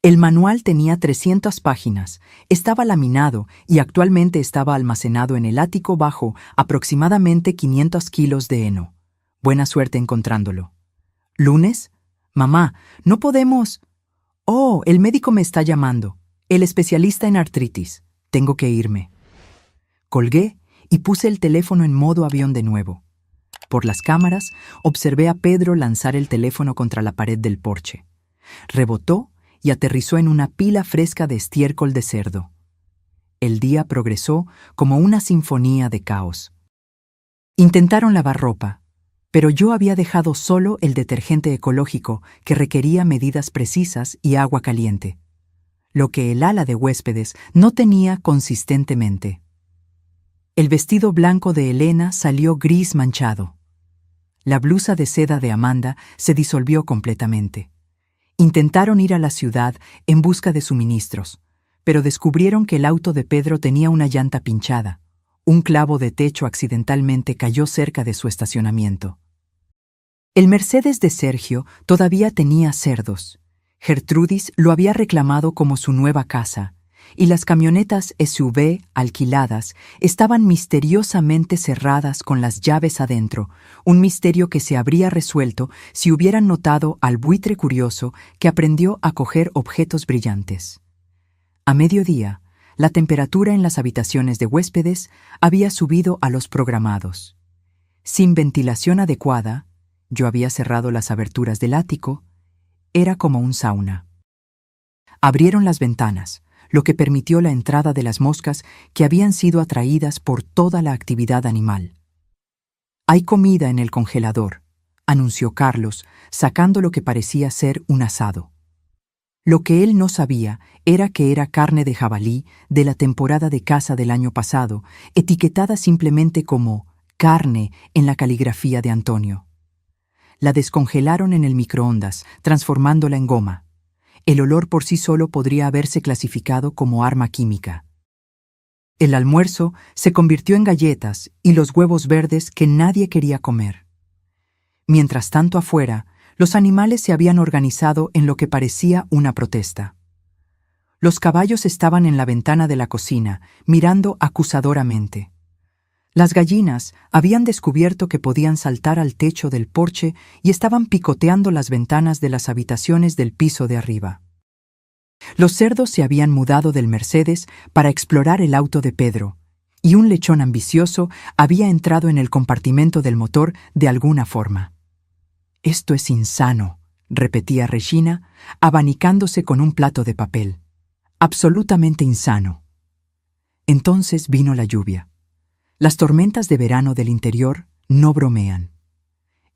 El manual tenía 300 páginas, estaba laminado y actualmente estaba almacenado en el ático bajo aproximadamente 500 kilos de heno. Buena suerte encontrándolo. ¿Lunes? Mamá, no podemos. Oh, el médico me está llamando. El especialista en artritis. Tengo que irme. Colgué y puse el teléfono en modo avión de nuevo. Por las cámaras, observé a Pedro lanzar el teléfono contra la pared del porche. Rebotó y aterrizó en una pila fresca de estiércol de cerdo. El día progresó como una sinfonía de caos. Intentaron lavar ropa, pero yo había dejado solo el detergente ecológico que requería medidas precisas y agua caliente, lo que el ala de huéspedes no tenía consistentemente. El vestido blanco de Elena salió gris manchado. La blusa de seda de Amanda se disolvió completamente. Intentaron ir a la ciudad en busca de suministros, pero descubrieron que el auto de Pedro tenía una llanta pinchada. Un clavo de techo accidentalmente cayó cerca de su estacionamiento. El Mercedes de Sergio todavía tenía cerdos. Gertrudis lo había reclamado como su nueva casa, y las camionetas SUV alquiladas estaban misteriosamente cerradas con las llaves adentro, un misterio que se habría resuelto si hubieran notado al buitre curioso que aprendió a coger objetos brillantes. A mediodía, la temperatura en las habitaciones de huéspedes había subido a los programados. Sin ventilación adecuada, yo había cerrado las aberturas del ático, era como un sauna. Abrieron las ventanas, lo que permitió la entrada de las moscas que habían sido atraídas por toda la actividad animal. «Hay comida en el congelador», anunció Carlos, sacando lo que parecía ser un asado. Lo que él no sabía era que era carne de jabalí de la temporada de caza del año pasado, etiquetada simplemente como carne en la caligrafía de Antonio. La descongelaron en el microondas, transformándola en goma. El olor por sí solo podría haberse clasificado como arma química. El almuerzo se convirtió en galletas y los huevos verdes que nadie quería comer. Mientras tanto afuera, los animales se habían organizado en lo que parecía una protesta. Los caballos estaban en la ventana de la cocina, mirando acusadoramente. Las gallinas habían descubierto que podían saltar al techo del porche y estaban picoteando las ventanas de las habitaciones del piso de arriba. Los cerdos se habían mudado del Mercedes para explorar el auto de Pedro, y un lechón ambicioso había entrado en el compartimento del motor de alguna forma. «Esto es insano», repetía Regina, abanicándose con un plato de papel. «Absolutamente insano». Entonces vino la lluvia. Las tormentas de verano del interior no bromean.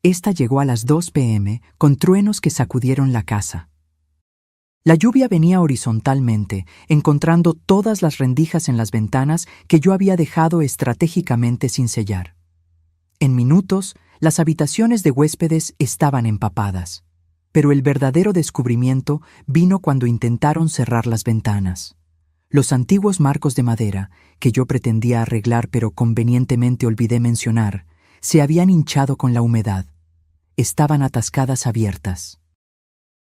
Esta llegó a las 2 p.m. con truenos que sacudieron la casa. La lluvia venía horizontalmente, encontrando todas las rendijas en las ventanas que yo había dejado estratégicamente sin sellar. En minutos, las habitaciones de huéspedes estaban empapadas, pero el verdadero descubrimiento vino cuando intentaron cerrar las ventanas. Los antiguos marcos de madera, que yo pretendía arreglar pero convenientemente olvidé mencionar, se habían hinchado con la humedad. Estaban atascadas abiertas.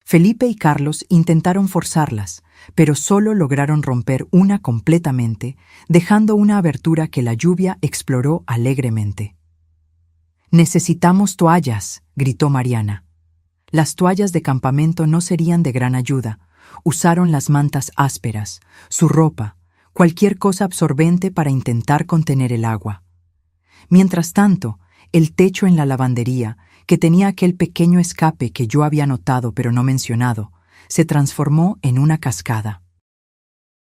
Felipe y Carlos intentaron forzarlas, pero solo lograron romper una completamente, dejando una abertura que la lluvia exploró alegremente. «Necesitamos toallas», gritó Mariana. Las toallas de campamento no serían de gran ayuda. Usaron las mantas ásperas, su ropa, cualquier cosa absorbente para intentar contener el agua. Mientras tanto, el techo en la lavandería, que tenía aquel pequeño escape que yo había notado pero no mencionado, se transformó en una cascada.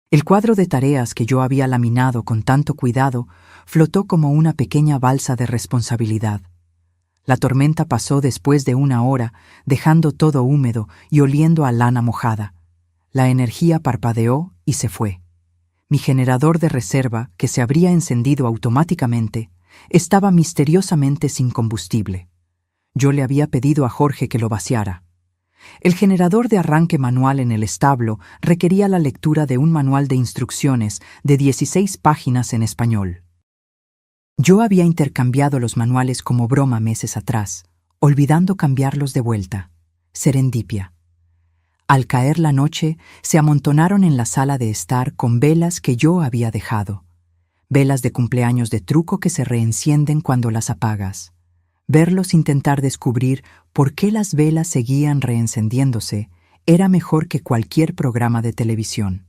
El cuadro de tareas que yo había laminado con tanto cuidado flotó como una pequeña balsa de responsabilidad. La tormenta pasó después de una hora, dejando todo húmedo y oliendo a lana mojada. La energía parpadeó y se fue. Mi generador de reserva, que se habría encendido automáticamente, estaba misteriosamente sin combustible. Yo le había pedido a Jorge que lo vaciara. El generador de arranque manual en el establo requería la lectura de un manual de instrucciones de 16 páginas en español. Yo había intercambiado los manuales como broma meses atrás, olvidando cambiarlos de vuelta. Serendipia. Al caer la noche, se amontonaron en la sala de estar con velas que yo había dejado. Velas de cumpleaños de truco que se reencienden cuando las apagas. Verlos intentar descubrir por qué las velas seguían reencendiéndose era mejor que cualquier programa de televisión.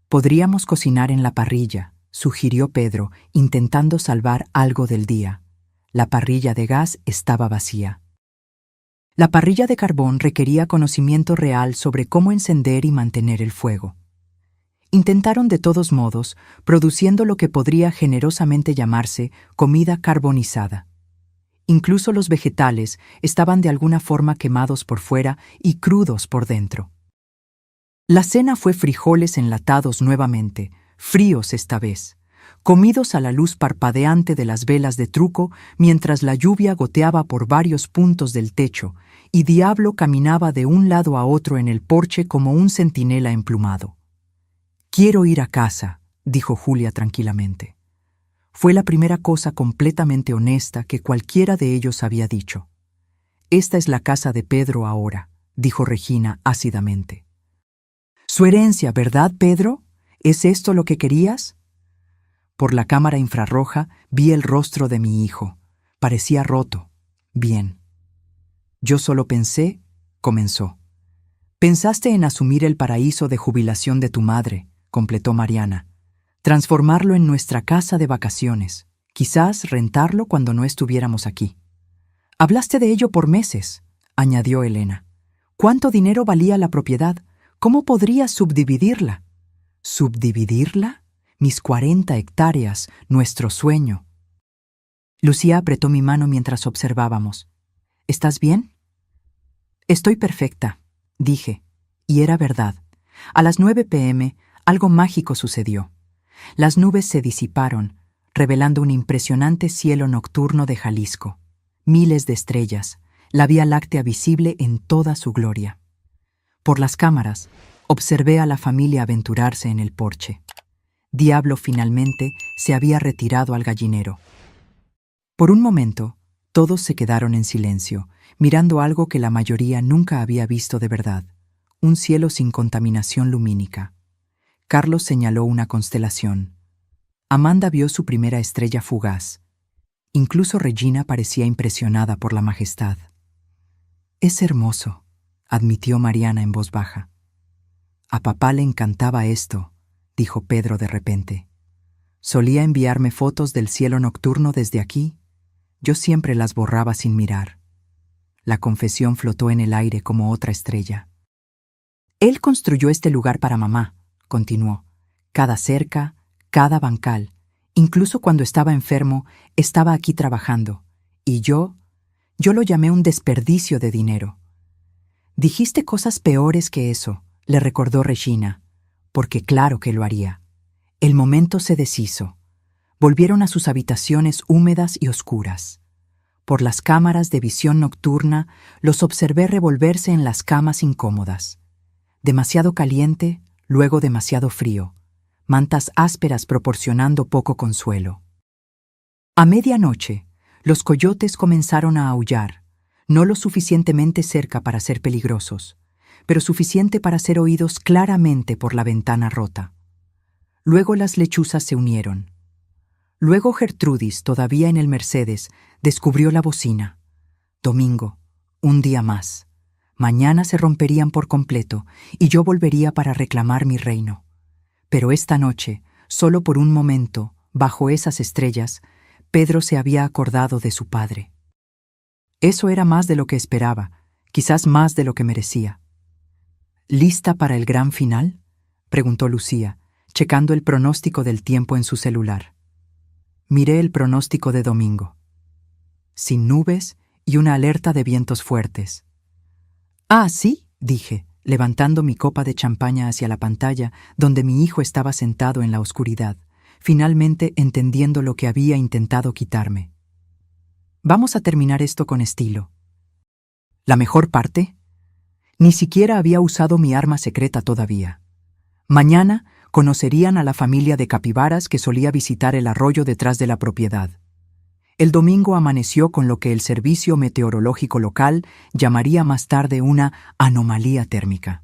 Podríamos cocinar en la parrilla, sugirió Pedro, intentando salvar algo del día. La parrilla de gas estaba vacía. La parrilla de carbón requería conocimiento real sobre cómo encender y mantener el fuego. Intentaron de todos modos, produciendo lo que podría generosamente llamarse comida carbonizada. Incluso los vegetales estaban de alguna forma quemados por fuera y crudos por dentro. La cena fue frijoles enlatados nuevamente, fríos esta vez, comidos a la luz parpadeante de las velas de truco mientras la lluvia goteaba por varios puntos del techo y Diablo caminaba de un lado a otro en el porche como un centinela emplumado. «Quiero ir a casa», dijo Julia tranquilamente. Fue la primera cosa completamente honesta que cualquiera de ellos había dicho. «Esta es la casa de Pedro ahora», dijo Regina ácidamente. «Su herencia, ¿verdad, Pedro? ¿Es esto lo que querías?» Por la cámara infrarroja vi el rostro de mi hijo. Parecía roto. Bien. «Yo solo pensé», comenzó. «Pensaste en asumir el paraíso de jubilación de tu madre», completó Mariana. «Transformarlo en nuestra casa de vacaciones. Quizás rentarlo cuando no estuviéramos aquí». «Hablaste de ello por meses», añadió Elena. «¿Cuánto dinero valía la propiedad? ¿Cómo podrías subdividirla?» «¿Subdividirla? Mis 40 hectáreas, nuestro sueño». Lucía apretó mi mano mientras observábamos. «¿Estás bien?» «Estoy perfecta», dije, y era verdad. A las 9 p.m., algo mágico sucedió. Las nubes se disiparon, revelando un impresionante cielo nocturno de Jalisco. Miles de estrellas, la Vía Láctea visible en toda su gloria. Por las cámaras, observé a la familia aventurarse en el porche. Diablo finalmente se había retirado al gallinero. Por un momento, todos se quedaron en silencio, mirando algo que la mayoría nunca había visto de verdad, un cielo sin contaminación lumínica. Carlos señaló una constelación. Amanda vio su primera estrella fugaz. Incluso Regina parecía impresionada por la majestad. «Es hermoso», admitió Mariana en voz baja. «A papá le encantaba esto», dijo Pedro de repente. «Solía enviarme fotos del cielo nocturno desde aquí. Yo siempre las borraba sin mirar». La confesión flotó en el aire como otra estrella. «Él construyó este lugar para mamá», continuó. «Cada cerca, cada bancal, incluso cuando estaba enfermo, estaba aquí trabajando. Y yo lo llamé un desperdicio de dinero». «Dijiste cosas peores que eso», le recordó Regina, porque claro que lo haría. El momento se deshizo. Volvieron a sus habitaciones húmedas y oscuras. Por las cámaras de visión nocturna los observé revolverse en las camas incómodas. Demasiado caliente, luego demasiado frío. Mantas ásperas proporcionando poco consuelo. A medianoche, los coyotes comenzaron a aullar, no lo suficientemente cerca para ser peligrosos, pero suficiente para ser oídos claramente por la ventana rota. Luego las lechuzas se unieron. Luego Gertrudis, todavía en el Mercedes, descubrió la bocina. Domingo, un día más. Mañana se romperían por completo y yo volvería para reclamar mi reino. Pero esta noche, solo por un momento, bajo esas estrellas, Pedro se había acordado de su padre. Eso era más de lo que esperaba, quizás más de lo que merecía. ¿Lista para el gran final?, preguntó Lucía, checando el pronóstico del tiempo en su celular. Miré el pronóstico de domingo. Sin nubes y una alerta de vientos fuertes. «Ah, sí», dije, levantando mi copa de champaña hacia la pantalla donde mi hijo estaba sentado en la oscuridad, finalmente entendiendo lo que había intentado quitarme. «Vamos a terminar esto con estilo». ¿La mejor parte? Ni siquiera había usado mi arma secreta todavía. Mañana conocerían a la familia de capibaras que solía visitar el arroyo detrás de la propiedad. El domingo amaneció con lo que el servicio meteorológico local llamaría más tarde una anomalía térmica.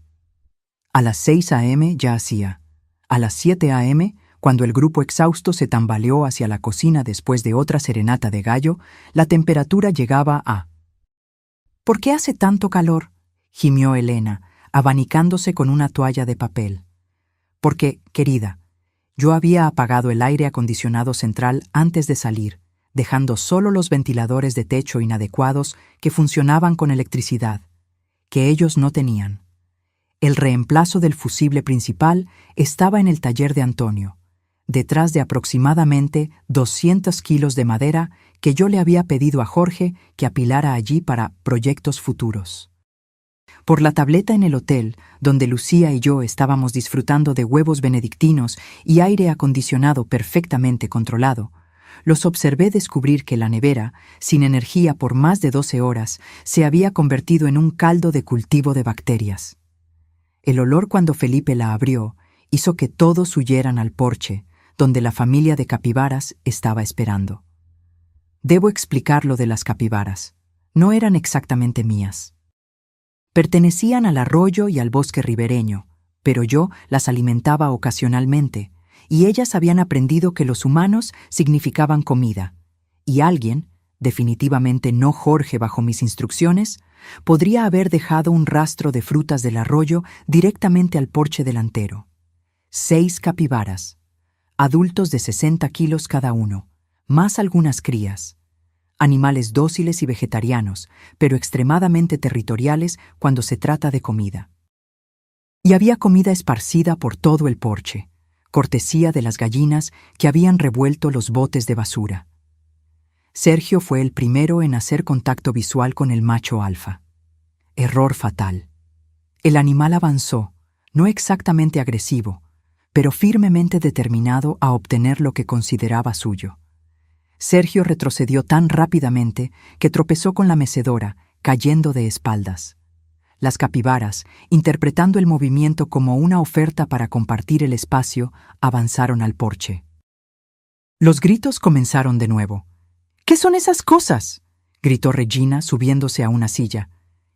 A las 6 a.m. ya hacía. A las 7 a.m., cuando el grupo exhausto se tambaleó hacia la cocina después de otra serenata de gallo, la temperatura llegaba a... «¿Por qué hace tanto calor?», gimió Elena, abanicándose con una toalla de papel. «Porque, querida, yo había apagado el aire acondicionado central antes de salir, dejando solo los ventiladores de techo inadecuados que funcionaban con electricidad, que ellos no tenían. El reemplazo del fusible principal estaba en el taller de Antonio, detrás de aproximadamente 200 kilos de madera que yo le había pedido a Jorge que apilara allí para proyectos futuros. Por la tableta en el hotel, donde Lucía y yo estábamos disfrutando de huevos benedictinos y aire acondicionado perfectamente controlado, los observé descubrir que la nevera, sin energía por más de 12 horas, se había convertido en un caldo de cultivo de bacterias. El olor cuando Felipe la abrió hizo que todos huyeran al porche, donde la familia de capibaras estaba esperando. Debo explicar lo de las capibaras. No eran exactamente mías. Pertenecían al arroyo y al bosque ribereño, pero yo las alimentaba ocasionalmente, y ellas habían aprendido que los humanos significaban comida, y alguien, definitivamente no Jorge bajo mis instrucciones, podría haber dejado un rastro de frutas del arroyo directamente al porche delantero. 6 capibaras, adultos de 60 kilos cada uno, más algunas crías. Animales dóciles y vegetarianos, pero extremadamente territoriales cuando se trata de comida. Y había comida esparcida por todo el porche, cortesía de las gallinas que habían revuelto los botes de basura. Sergio fue el primero en hacer contacto visual con el macho alfa. Error fatal. El animal avanzó, no exactamente agresivo, pero firmemente determinado a obtener lo que consideraba suyo. Sergio retrocedió tan rápidamente que tropezó con la mecedora, cayendo de espaldas. Las capibaras, interpretando el movimiento como una oferta para compartir el espacio, avanzaron al porche. Los gritos comenzaron de nuevo. «¿Qué son esas cosas?», gritó Regina, subiéndose a una silla.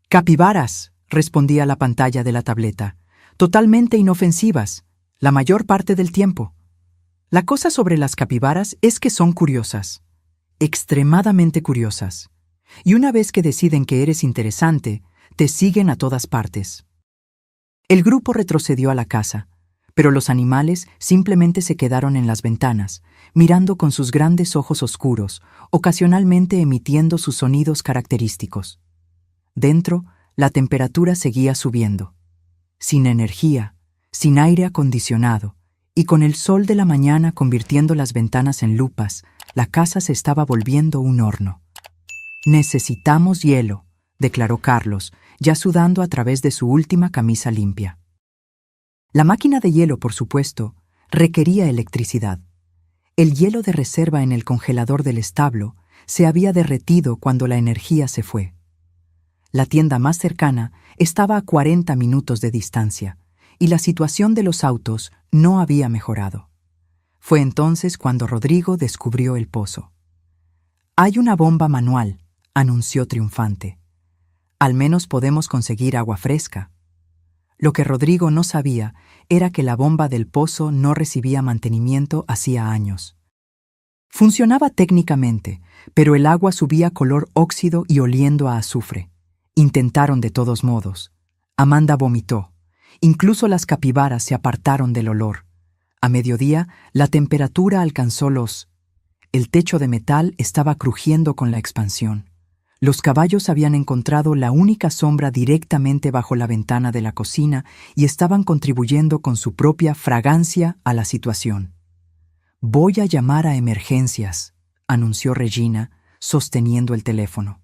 «Capibaras», respondía la pantalla de la tableta. «Totalmente inofensivas, la mayor parte del tiempo». La cosa sobre las capibaras es que son curiosas, extremadamente curiosas, y una vez que deciden que eres interesante, te siguen a todas partes. El grupo retrocedió a la casa, pero los animales simplemente se quedaron en las ventanas, mirando con sus grandes ojos oscuros, ocasionalmente emitiendo sus sonidos característicos. Dentro, la temperatura seguía subiendo. Sin energía, sin aire acondicionado, y con el sol de la mañana convirtiendo las ventanas en lupas, la casa se estaba volviendo un horno. «Necesitamos hielo», declaró Carlos, ya sudando a través de su última camisa limpia. La máquina de hielo, por supuesto, requería electricidad. El hielo de reserva en el congelador del establo se había derretido cuando la energía se fue. La tienda más cercana estaba a 40 minutos de distancia, y la situación de los autos no había mejorado. Fue entonces cuando Rodrigo descubrió el pozo. «Hay una bomba manual», anunció triunfante. «Al menos podemos conseguir agua fresca». Lo que Rodrigo no sabía era que la bomba del pozo no recibía mantenimiento hacía años. Funcionaba técnicamente, pero el agua subía color óxido y oliendo a azufre. Intentaron de todos modos. Amanda vomitó. Incluso las capibaras se apartaron del olor. A mediodía, la temperatura alcanzó los... El techo de metal estaba crujiendo con la expansión. Los caballos habían encontrado la única sombra directamente bajo la ventana de la cocina y estaban contribuyendo con su propia fragancia a la situación. «Voy a llamar a emergencias», anunció Regina, sosteniendo el teléfono.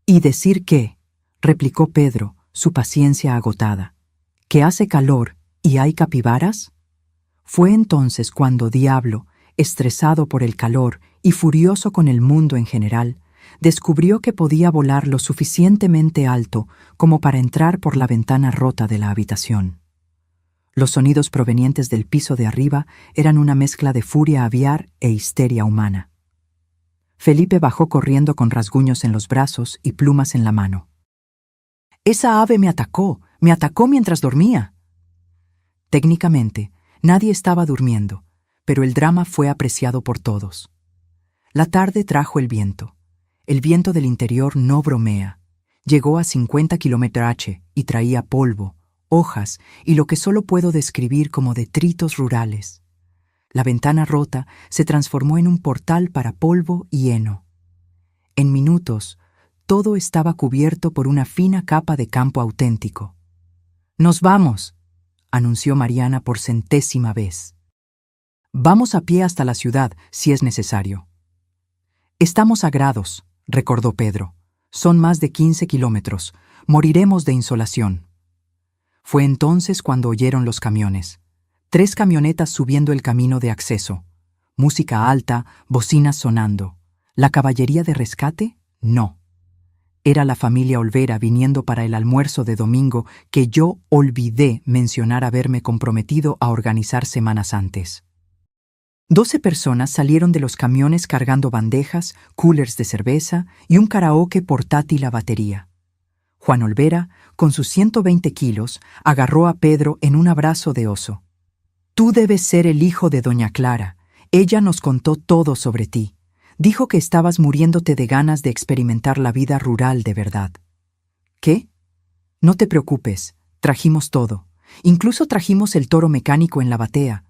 «¿Y decir qué?», replicó Pedro, su paciencia agotada. «¿Que hace calor y hay capibaras?». Fue entonces cuando Diablo, estresado por el calor y furioso con el mundo en general, descubrió que podía volar lo suficientemente alto como para entrar por la ventana rota de la habitación. Los sonidos provenientes del piso de arriba eran una mezcla de furia aviar e histeria humana. Felipe bajó corriendo con rasguños en los brazos y plumas en la mano. «Esa ave me atacó mientras dormía». Técnicamente, nadie estaba durmiendo, pero el drama fue apreciado por todos. La tarde trajo el viento. El viento del interior no bromea. Llegó a 50 km/h y traía polvo, hojas y lo que solo puedo describir como detritos rurales. La ventana rota se transformó en un portal para polvo y heno. En minutos, todo estaba cubierto por una fina capa de campo auténtico. «Nos vamos», anunció Mariana por 100ª vez. «Vamos a pie hasta la ciudad, si es necesario». «Estamos a grados», recordó Pedro. «Son más de 15 kilómetros. Moriremos de insolación». Fue entonces cuando oyeron los camiones. 3 camionetas subiendo el camino de acceso. Música alta, bocinas sonando. ¿La caballería de rescate? No. Era la familia Olvera viniendo para el almuerzo de domingo que yo olvidé mencionar haberme comprometido a organizar semanas antes. 12 personas salieron de los camiones cargando bandejas, coolers de cerveza y un karaoke portátil a batería. Juan Olvera, con sus 120 kilos, agarró a Pedro en un abrazo de oso. «Tú debes ser el hijo de doña Clara. Ella nos contó todo sobre ti. Dijo que estabas muriéndote de ganas de experimentar la vida rural de verdad». «¿Qué? No te preocupes, trajimos todo. Incluso trajimos el toro mecánico en la batea.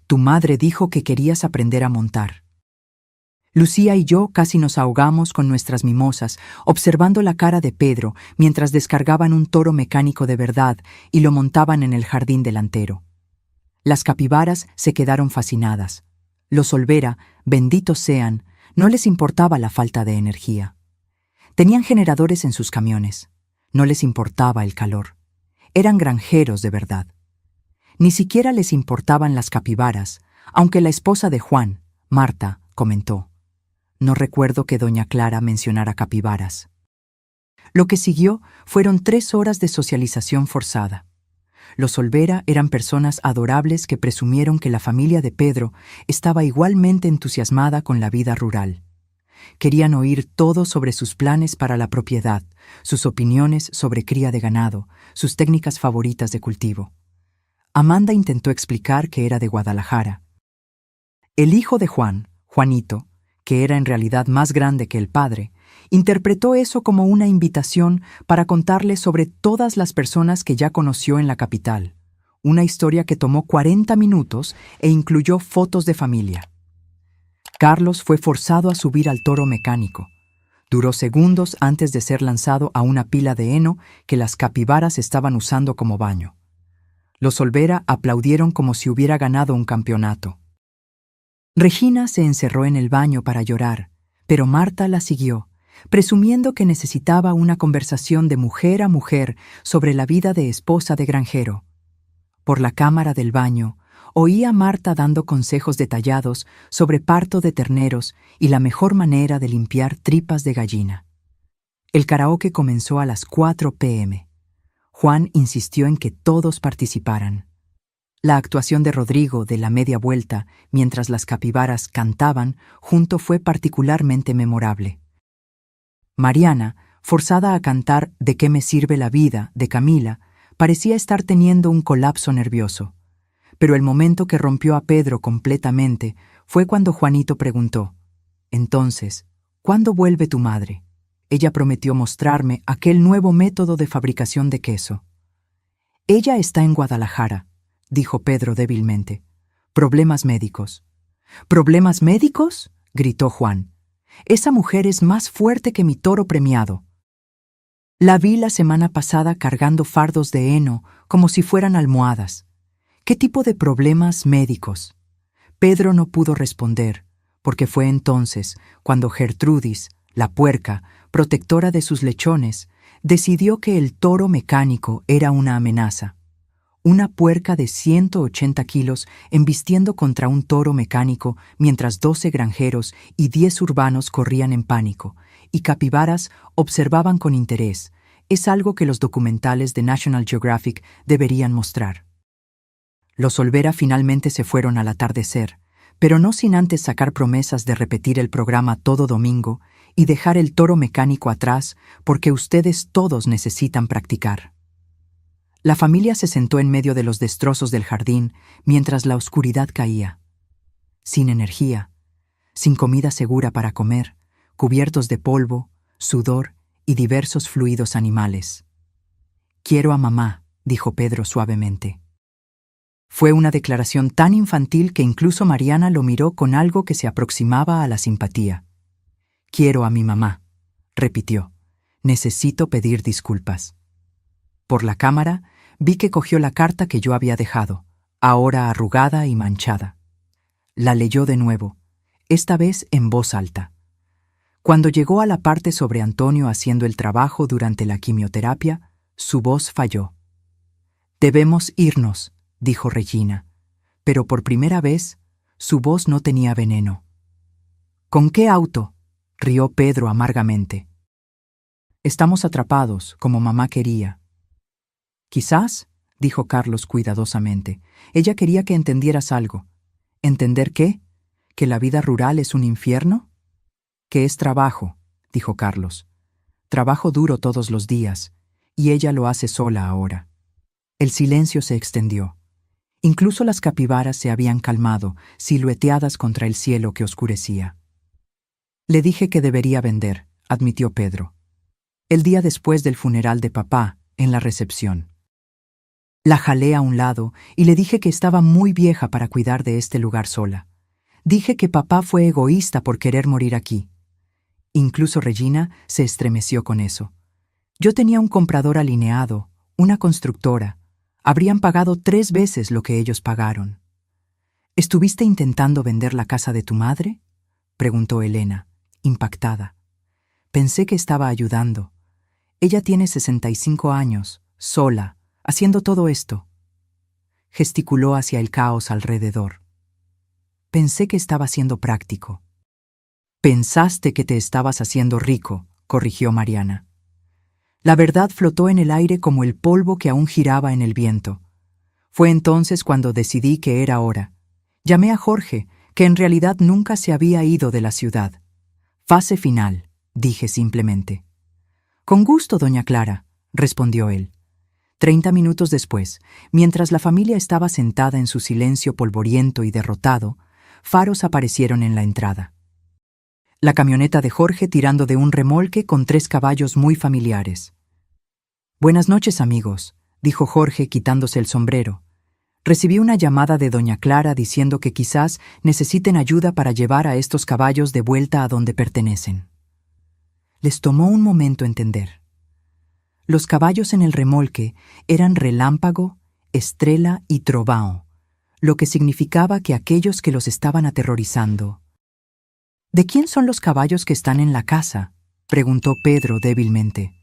Tu madre dijo que querías aprender a montar». Lucía y yo casi nos ahogamos con nuestras mimosas, observando la cara de Pedro mientras descargaban un toro mecánico de verdad y lo montaban en el jardín delantero. Las capibaras se quedaron fascinadas. Los Olvera, benditos sean, no les importaba la falta de energía. Tenían generadores en sus camiones. No les importaba el calor. Eran granjeros de verdad. Ni siquiera les importaban las capibaras, aunque la esposa de Juan, Marta, comentó: «No recuerdo que doña Clara mencionara capibaras». Lo que siguió fueron 3 horas de socialización forzada. Los Olvera eran personas adorables que presumieron que la familia de Pedro estaba igualmente entusiasmada con la vida rural. Querían oír todo sobre sus planes para la propiedad, sus opiniones sobre cría de ganado, sus técnicas favoritas de cultivo. Amanda intentó explicar que era de Guadalajara. El hijo de Juan, Juanito, que era en realidad más grande que el padre, interpretó eso como una invitación para contarle sobre todas las personas que ya conoció en la capital, una historia que tomó 40 minutos e incluyó fotos de familia. Carlos fue forzado a subir al toro mecánico. Duró segundos antes de ser lanzado a una pila de heno que las capibaras estaban usando como baño. Los Olvera aplaudieron como si hubiera ganado un campeonato. Regina se encerró en el baño para llorar, pero Marta la siguió, presumiendo que necesitaba una conversación de mujer a mujer sobre la vida de esposa de granjero. Por la cámara del baño, oía a Marta dando consejos detallados sobre parto de terneros y la mejor manera de limpiar tripas de gallina. El karaoke comenzó a las 4 p.m. Juan insistió en que todos participaran. La actuación de Rodrigo de la media vuelta, mientras las capibaras cantaban, junto fue particularmente memorable. Mariana, forzada a cantar «¿De qué me sirve la vida?» de Camila, parecía estar teniendo un colapso nervioso. Pero el momento que rompió a Pedro completamente fue cuando Juanito preguntó: «Entonces, ¿cuándo vuelve tu madre? Ella prometió mostrarme aquel nuevo método de fabricación de queso». «Ella está en Guadalajara», dijo Pedro débilmente. «Problemas médicos». «¿Problemas médicos?», gritó Juan. «Esa mujer es más fuerte que mi toro premiado. La vi la semana pasada cargando fardos de heno como si fueran almohadas. ¿Qué tipo de problemas médicos?». Pedro no pudo responder, porque fue entonces cuando Gertrudis, la puerca, protectora de sus lechones, decidió que el toro mecánico era una amenaza. Una puerca de 180 kilos embistiendo contra un toro mecánico mientras 12 granjeros y 10 urbanos corrían en pánico, y capibaras observaban con interés, es algo que los documentales de National Geographic deberían mostrar. Los Olvera finalmente se fueron al atardecer, pero no sin antes sacar promesas de repetir el programa todo domingo y dejar el toro mecánico atrás porque ustedes todos necesitan practicar. La familia se sentó en medio de los destrozos del jardín mientras la oscuridad caía. Sin energía, sin comida segura para comer, cubiertos de polvo, sudor y diversos fluidos animales. «Quiero a mamá», dijo Pedro suavemente. Fue una declaración tan infantil que incluso Mariana lo miró con algo que se aproximaba a la simpatía. «Quiero a mi mamá», repitió. «Necesito pedir disculpas». Por la cámara, vi que cogió la carta que yo había dejado, ahora arrugada y manchada. La leyó de nuevo, esta vez en voz alta. Cuando llegó a la parte sobre Antonio haciendo el trabajo durante la quimioterapia, su voz falló. «Debemos irnos», dijo Regina, pero por primera vez su voz no tenía veneno. «¿Con qué auto?», rió Pedro amargamente. «Estamos atrapados, como mamá quería». «Quizás», dijo Carlos cuidadosamente, «ella quería que entendieras algo». «¿Entender qué? ¿Que la vida rural es un infierno?». «Que es trabajo», dijo Carlos. «Trabajo duro todos los días, y ella lo hace sola ahora». El silencio se extendió. Incluso las capibaras se habían calmado, silueteadas contra el cielo que oscurecía. «Le dije que debería vender», admitió Pedro. «El día después del funeral de papá, en la recepción. La jalé a un lado y le dije que estaba muy vieja para cuidar de este lugar sola. Dije que papá fue egoísta por querer morir aquí». Incluso Regina se estremeció con eso. «Yo tenía un comprador alineado, una constructora. Habrían pagado 3 veces lo que ellos pagaron». «¿Estuviste intentando vender la casa de tu madre?», preguntó Elena, impactada. «Pensé que estaba ayudando. Ella tiene 65 años, sola, haciendo todo esto». Gesticuló hacia el caos alrededor. «Pensé que estaba siendo práctico». «Pensaste que te estabas haciendo rico», corrigió Mariana. La verdad flotó en el aire como el polvo que aún giraba en el viento. Fue entonces cuando decidí que era hora. Llamé a Jorge, que en realidad nunca se había ido de la ciudad. «Fase final», dije simplemente. «Con gusto, doña Clara», respondió él. 30 minutos después, mientras la familia estaba sentada en su silencio polvoriento y derrotado, faros aparecieron en la entrada. La camioneta de Jorge tirando de un remolque con 3 caballos muy familiares. «Buenas noches, amigos», dijo Jorge quitándose el sombrero. «Recibí una llamada de doña Clara diciendo que quizás necesiten ayuda para llevar a estos caballos de vuelta a donde pertenecen». Les tomó un momento entender. Los caballos en el remolque eran Relámpago, Estrella y Trovão, lo que significaba que aquellos que los estaban aterrorizando. «¿De quién son los caballos que están en la casa?», preguntó Pedro débilmente.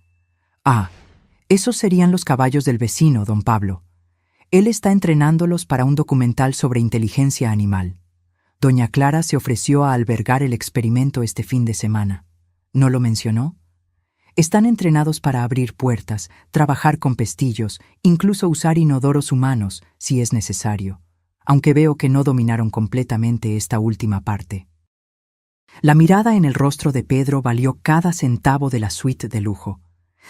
«Ah, esos serían los caballos del vecino, don Pablo. Él está entrenándolos para un documental sobre inteligencia animal. Doña Clara se ofreció a albergar el experimento este fin de semana. ¿No lo mencionó? Están entrenados para abrir puertas, trabajar con pestillos, incluso usar inodoros humanos, si es necesario, aunque veo que no dominaron completamente esta última parte». La mirada en el rostro de Pedro valió cada centavo de la suite de lujo.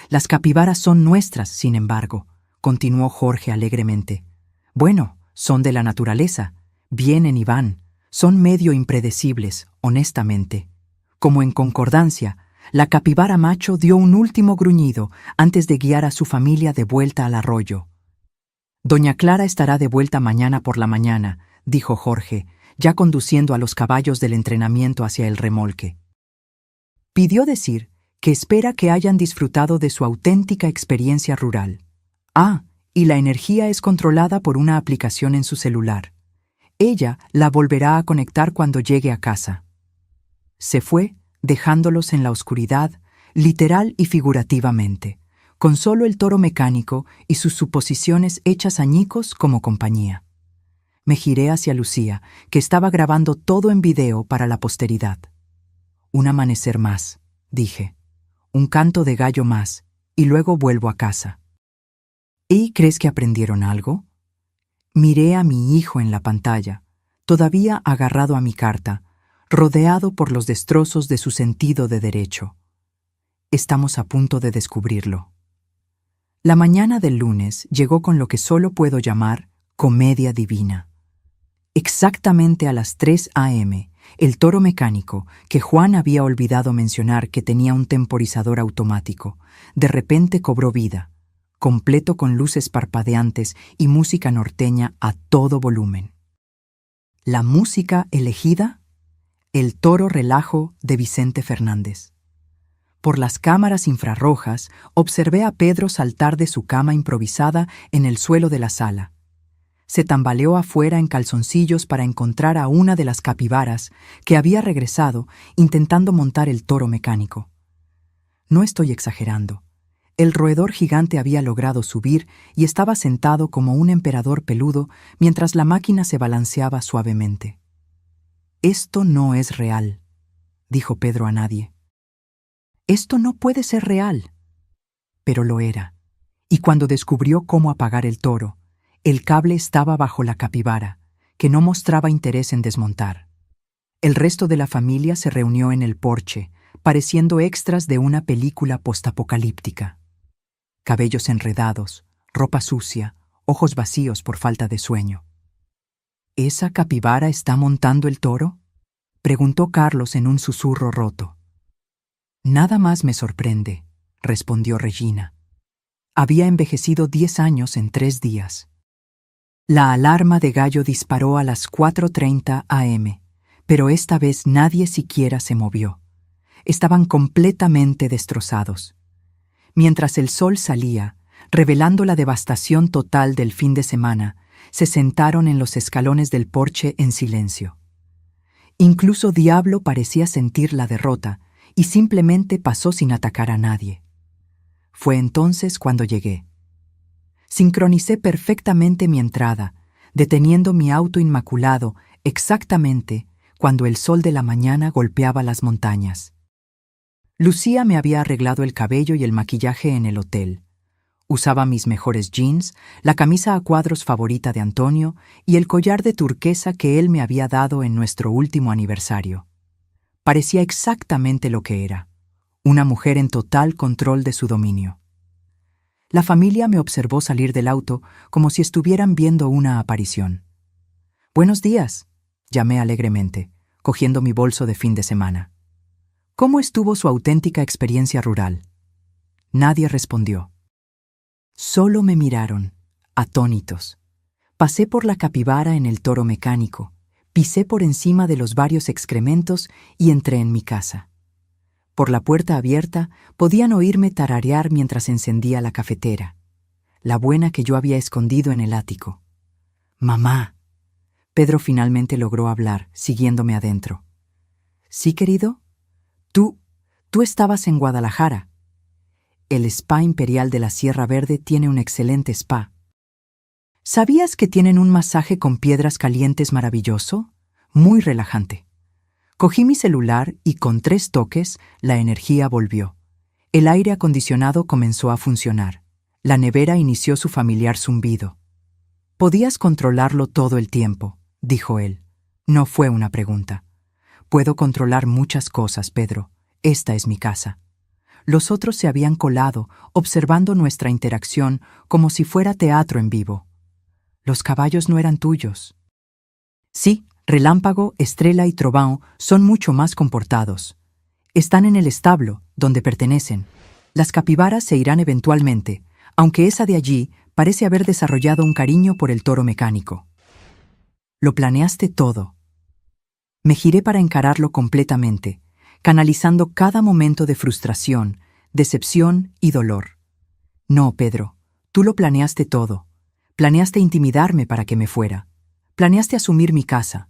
«Las capibaras son nuestras, sin embargo», continuó Jorge alegremente. Bueno, son de la naturaleza. Vienen y van. Son medio impredecibles, honestamente. Como en concordancia, la capibara macho dio un último gruñido antes de guiar a su familia de vuelta al arroyo. Doña Clara estará de vuelta mañana por la mañana, dijo Jorge, ya conduciendo a los caballos del entrenamiento hacia el remolque. Pidió decir que espera que hayan disfrutado de su auténtica experiencia rural. Y la energía es controlada por una aplicación en su celular. Ella la volverá a conectar cuando llegue a casa. Se fue, dejándolos en la oscuridad, literal y figurativamente, con solo el toro mecánico y sus suposiciones hechas añicos como compañía. Me giré hacia Lucía, que estaba grabando todo en video para la posteridad. Un amanecer más, dije. Un canto de gallo más, y luego vuelvo a casa. ¿Y crees que aprendieron algo? Miré a mi hijo en la pantalla, todavía agarrado a mi carta, rodeado por los destrozos de su sentido de derecho. Estamos a punto de descubrirlo. La mañana del lunes llegó con lo que solo puedo llamar comedia divina. Exactamente a las 3 a.m., el toro mecánico, que Juan había olvidado mencionar que tenía un temporizador automático, de repente cobró vida, completo con luces parpadeantes y música norteña a todo volumen. La música elegida, El toro relajo de Vicente Fernández. Por las cámaras infrarrojas observé a Pedro saltar de su cama improvisada en el suelo de la sala. Se tambaleó afuera en calzoncillos para encontrar a una de las capibaras que había regresado intentando montar el toro mecánico. No estoy exagerando. El roedor gigante había logrado subir y estaba sentado como un emperador peludo mientras la máquina se balanceaba suavemente. «Esto no es real», dijo Pedro a nadie. «Esto no puede ser real». Pero lo era. Y cuando descubrió cómo apagar el toro, el cable estaba bajo la capibara, que no mostraba interés en desmontar. El resto de la familia se reunió en el porche, pareciendo extras de una película postapocalíptica. Cabellos enredados, ropa sucia, ojos vacíos por falta de sueño. ¿Esa capibara está montando el toro?, preguntó Carlos en un susurro roto. Nada más me sorprende, respondió Regina. Había envejecido 10 años en 3 días. La alarma de gallo disparó a las 4:30 a.m., pero esta vez nadie siquiera se movió. Estaban completamente destrozados. Mientras el sol salía, revelando la devastación total del fin de semana, se sentaron en los escalones del porche en silencio. Incluso Diablo parecía sentir la derrota y simplemente pasó sin atacar a nadie. Fue entonces cuando llegué. Sincronicé perfectamente mi entrada, deteniendo mi auto inmaculado exactamente cuando el sol de la mañana golpeaba las montañas. Lucía me había arreglado el cabello y el maquillaje en el hotel. Usaba mis mejores jeans, la camisa a cuadros favorita de Antonio y el collar de turquesa que él me había dado en nuestro último aniversario. Parecía exactamente lo que era, una mujer en total control de su dominio. La familia me observó salir del auto como si estuvieran viendo una aparición. «Buenos días», llamé alegremente, cogiendo mi bolso de fin de semana. «¿Cómo estuvo su auténtica experiencia rural?» Nadie respondió. Solo me miraron, atónitos. Pasé por la capibara en el toro mecánico, pisé por encima de los varios excrementos y entré en mi casa. Por la puerta abierta podían oírme tararear mientras encendía la cafetera, la buena que yo había escondido en el ático. «Mamá». Pedro finalmente logró hablar, siguiéndome adentro. «¿Sí, querido? Tú estabas en Guadalajara. El Spa Imperial de la Sierra Verde tiene un excelente spa. ¿Sabías que tienen un masaje con piedras calientes maravilloso? Muy relajante». Cogí mi celular y con 3 toques la energía volvió. El aire acondicionado comenzó a funcionar. La nevera inició su familiar zumbido. «Podías controlarlo todo el tiempo», dijo él. No fue una pregunta. «Puedo controlar muchas cosas, Pedro. Esta es mi casa». Los otros se habían colado, observando nuestra interacción como si fuera teatro en vivo. Los caballos no eran tuyos. Sí, Relámpago, Estrella y Trovão son mucho más comportados. Están en el establo, donde pertenecen. Las capibaras se irán eventualmente, aunque esa de allí parece haber desarrollado un cariño por el toro mecánico. Lo planeaste todo. Me giré para encararlo completamente, canalizando cada momento de frustración, decepción y dolor. No, Pedro, tú lo planeaste todo. Planeaste intimidarme para que me fuera. Planeaste asumir mi casa.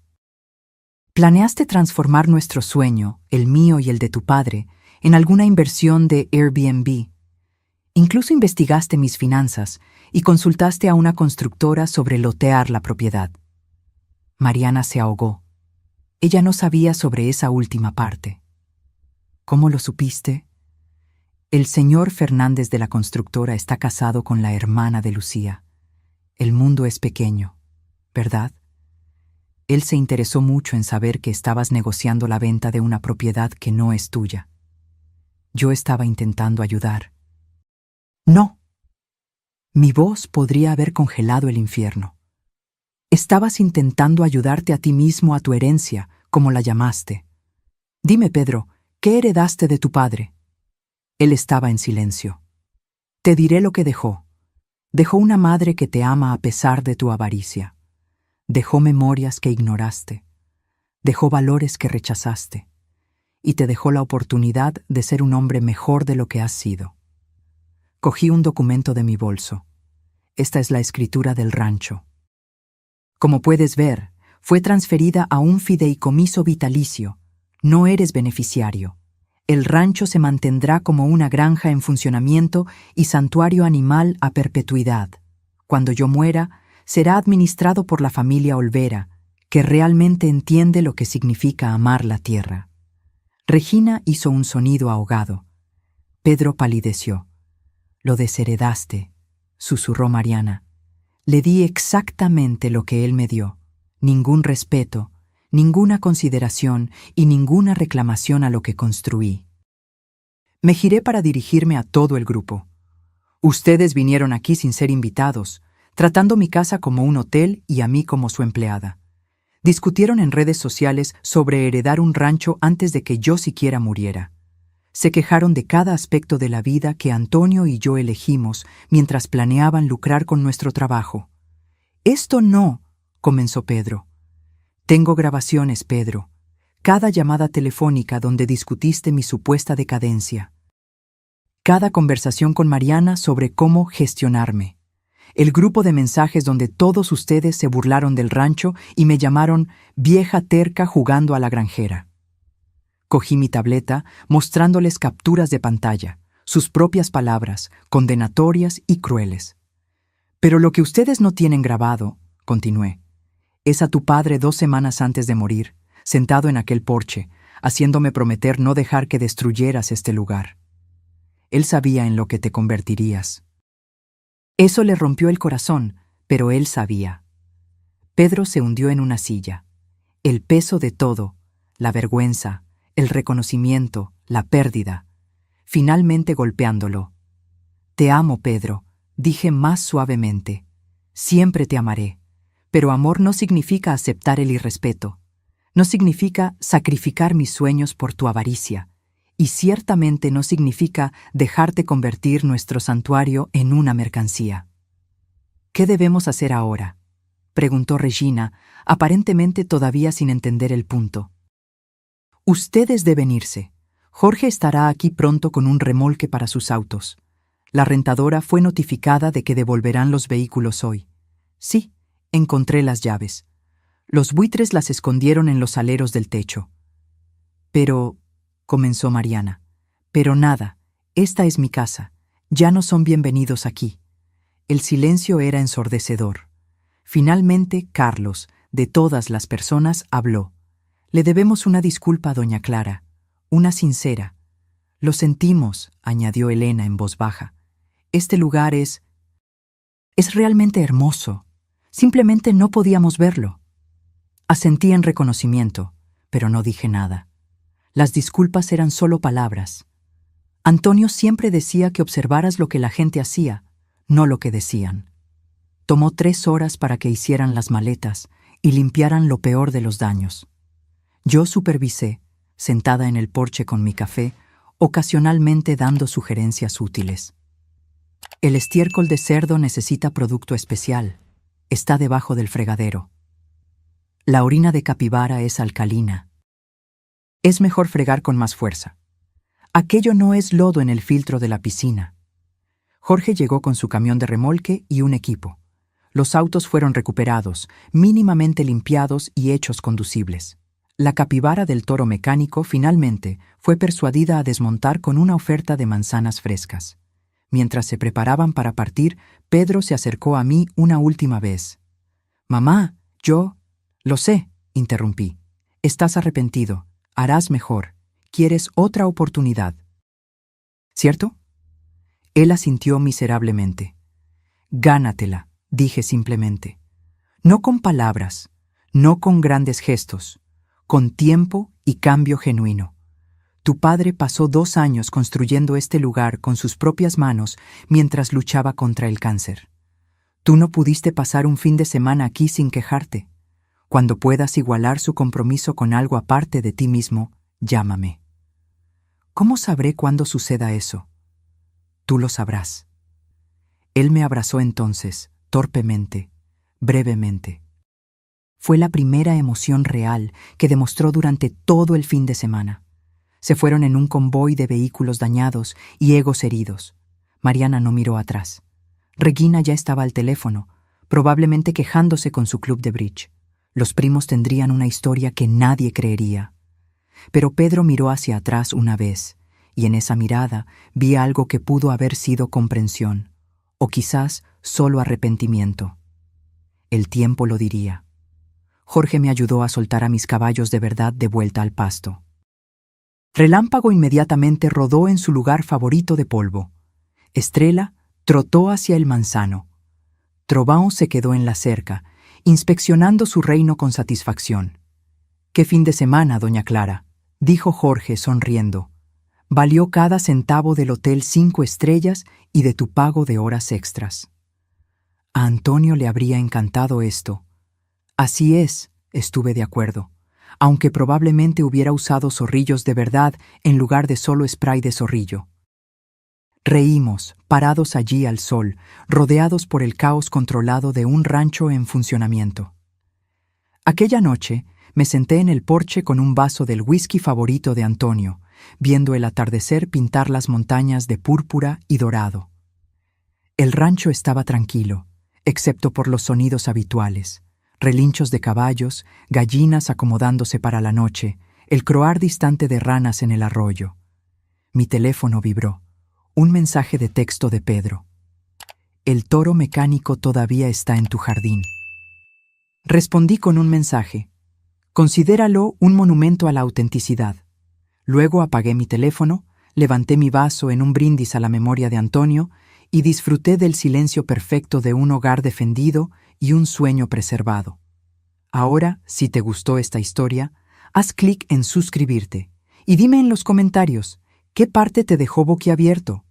Planeaste transformar nuestro sueño, el mío y el de tu padre, en alguna inversión de Airbnb. Incluso investigaste mis finanzas y consultaste a una constructora sobre lotear la propiedad. Mariana se ahogó. Ella no sabía sobre esa última parte. ¿Cómo lo supiste? El señor Fernández de la constructora está casado con la hermana de Lucía. El mundo es pequeño, ¿verdad? Él se interesó mucho en saber que estabas negociando la venta de una propiedad que no es tuya. Yo estaba intentando ayudar. No. Mi voz podría haber congelado el infierno. Estabas intentando ayudarte a ti mismo a tu herencia, como la llamaste. Dime, Pedro, ¿qué heredaste de tu padre? Él estaba en silencio. Te diré lo que dejó. Dejó una madre que te ama a pesar de tu avaricia. Dejó memorias que ignoraste. Dejó valores que rechazaste. Y te dejó la oportunidad de ser un hombre mejor de lo que has sido. Cogí un documento de mi bolso. Esta es la escritura del rancho. Como puedes ver, fue transferida a un fideicomiso vitalicio. No eres beneficiario. El rancho se mantendrá como una granja en funcionamiento y santuario animal a perpetuidad. Cuando yo muera, será administrado por la familia Olvera, que realmente entiende lo que significa amar la tierra. Regina hizo un sonido ahogado. Pedro palideció. Lo desheredaste, susurró Mariana. Le di exactamente lo que él me dio. Ningún respeto, ninguna consideración y ninguna reclamación a lo que construí. Me giré para dirigirme a todo el grupo. Ustedes vinieron aquí sin ser invitados, tratando mi casa como un hotel y a mí como su empleada. Discutieron en redes sociales sobre heredar un rancho antes de que yo siquiera muriera. Se quejaron de cada aspecto de la vida que Antonio y yo elegimos mientras planeaban lucrar con nuestro trabajo. «Esto no», comenzó Pedro. «Tengo grabaciones, Pedro. Cada llamada telefónica donde discutiste mi supuesta decadencia. Cada conversación con Mariana sobre cómo gestionarme. El grupo de mensajes donde todos ustedes se burlaron del rancho y me llamaron vieja terca jugando a la granjera». Cogí mi tableta mostrándoles capturas de pantalla, sus propias palabras, condenatorias y crueles. «Pero lo que ustedes no tienen grabado», continué, «es a tu padre 2 semanas antes de morir, sentado en aquel porche, haciéndome prometer no dejar que destruyeras este lugar. Él sabía en lo que te convertirías». Eso le rompió el corazón, pero él sabía. Pedro se hundió en una silla. El peso de todo, la vergüenza, el reconocimiento, la pérdida, finalmente golpeándolo. «Te amo, Pedro», dije más suavemente. «Siempre te amaré». Pero amor no significa aceptar el irrespeto. No significa sacrificar mis sueños por tu avaricia. Y ciertamente no significa dejarte convertir nuestro santuario en una mercancía. «¿Qué debemos hacer ahora?», preguntó Regina, aparentemente todavía sin entender el punto. «Ustedes deben irse. Jorge estará aquí pronto con un remolque para sus autos. La rentadora fue notificada de que devolverán los vehículos hoy. Sí, encontré las llaves. Los buitres las escondieron en los aleros del techo». «Pero», comenzó Mariana, «pero nada, esta es mi casa. Ya no son bienvenidos aquí». El silencio era ensordecedor. Finalmente, Carlos, de todas las personas, habló. «Le debemos una disculpa a doña Clara, una sincera». «Lo sentimos», añadió Elena en voz baja. «Este lugar es realmente hermoso. Simplemente no podíamos verlo». Asentí en reconocimiento, pero no dije nada. Las disculpas eran solo palabras. Antonio siempre decía que observaras lo que la gente hacía, no lo que decían. Tomó 3 horas para que hicieran las maletas y limpiaran lo peor de los daños. Yo supervisé, sentada en el porche con mi café, ocasionalmente dando sugerencias útiles. El estiércol de cerdo necesita producto especial. Está debajo del fregadero. La orina de capibara es alcalina. Es mejor fregar con más fuerza. Aquello no es lodo en el filtro de la piscina. Jorge llegó con su camión de remolque y un equipo. Los autos fueron recuperados, mínimamente limpiados y hechos conducibles. La capibara del toro mecánico finalmente fue persuadida a desmontar con una oferta de manzanas frescas. Mientras se preparaban para partir, Pedro se acercó a mí una última vez. «Mamá, yo...» «Lo sé», interrumpí. «Estás arrepentido. Harás mejor. Quieres otra oportunidad». «¿Cierto?» Él asintió miserablemente. «Gánatela», dije simplemente. No con palabras, no con grandes gestos, con tiempo y cambio genuino. Tu padre pasó 2 años construyendo este lugar con sus propias manos mientras luchaba contra el cáncer. Tú no pudiste pasar un fin de semana aquí sin quejarte. Cuando puedas igualar su compromiso con algo aparte de ti mismo, llámame. ¿Cómo sabré cuándo suceda eso? Tú lo sabrás. Él me abrazó entonces, torpemente, brevemente. Fue la primera emoción real que demostró durante todo el fin de semana. Se fueron en un convoy de vehículos dañados y egos heridos. Mariana no miró atrás. Regina ya estaba al teléfono, probablemente quejándose con su club de bridge. Los primos tendrían una historia que nadie creería. Pero Pedro miró hacia atrás una vez, y en esa mirada vi algo que pudo haber sido comprensión, o quizás solo arrepentimiento. El tiempo lo diría. Jorge me ayudó a soltar a mis caballos de verdad de vuelta al pasto. Relámpago inmediatamente rodó en su lugar favorito de polvo. Estrella trotó hacia el manzano. Trovão se quedó en la cerca, inspeccionando su reino con satisfacción. «¿Qué fin de semana, doña Clara?», dijo Jorge sonriendo. «Valió cada centavo del hotel 5 estrellas y de tu pago de horas extras». A Antonio le habría encantado esto. Así es, estuve de acuerdo, aunque probablemente hubiera usado zorrillos de verdad en lugar de solo spray de zorrillo. Reímos, parados allí al sol, rodeados por el caos controlado de un rancho en funcionamiento. Aquella noche me senté en el porche con un vaso del whisky favorito de Antonio, viendo el atardecer pintar las montañas de púrpura y dorado. El rancho estaba tranquilo, excepto por los sonidos habituales: relinchos de caballos, gallinas acomodándose para la noche, el croar distante de ranas en el arroyo. Mi teléfono vibró. Un mensaje de texto de Pedro. «El toro mecánico todavía está en tu jardín». Respondí con un mensaje. «Considéralo un monumento a la autenticidad». Luego apagué mi teléfono, levanté mi vaso en un brindis a la memoria de Antonio y disfruté del silencio perfecto de un hogar defendido y un sueño preservado. Ahora, si te gustó esta historia, haz clic en suscribirte y dime en los comentarios qué parte te dejó boquiabierto.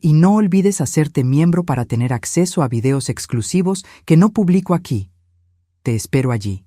Y no olvides hacerte miembro para tener acceso a videos exclusivos que no publico aquí. Te espero allí.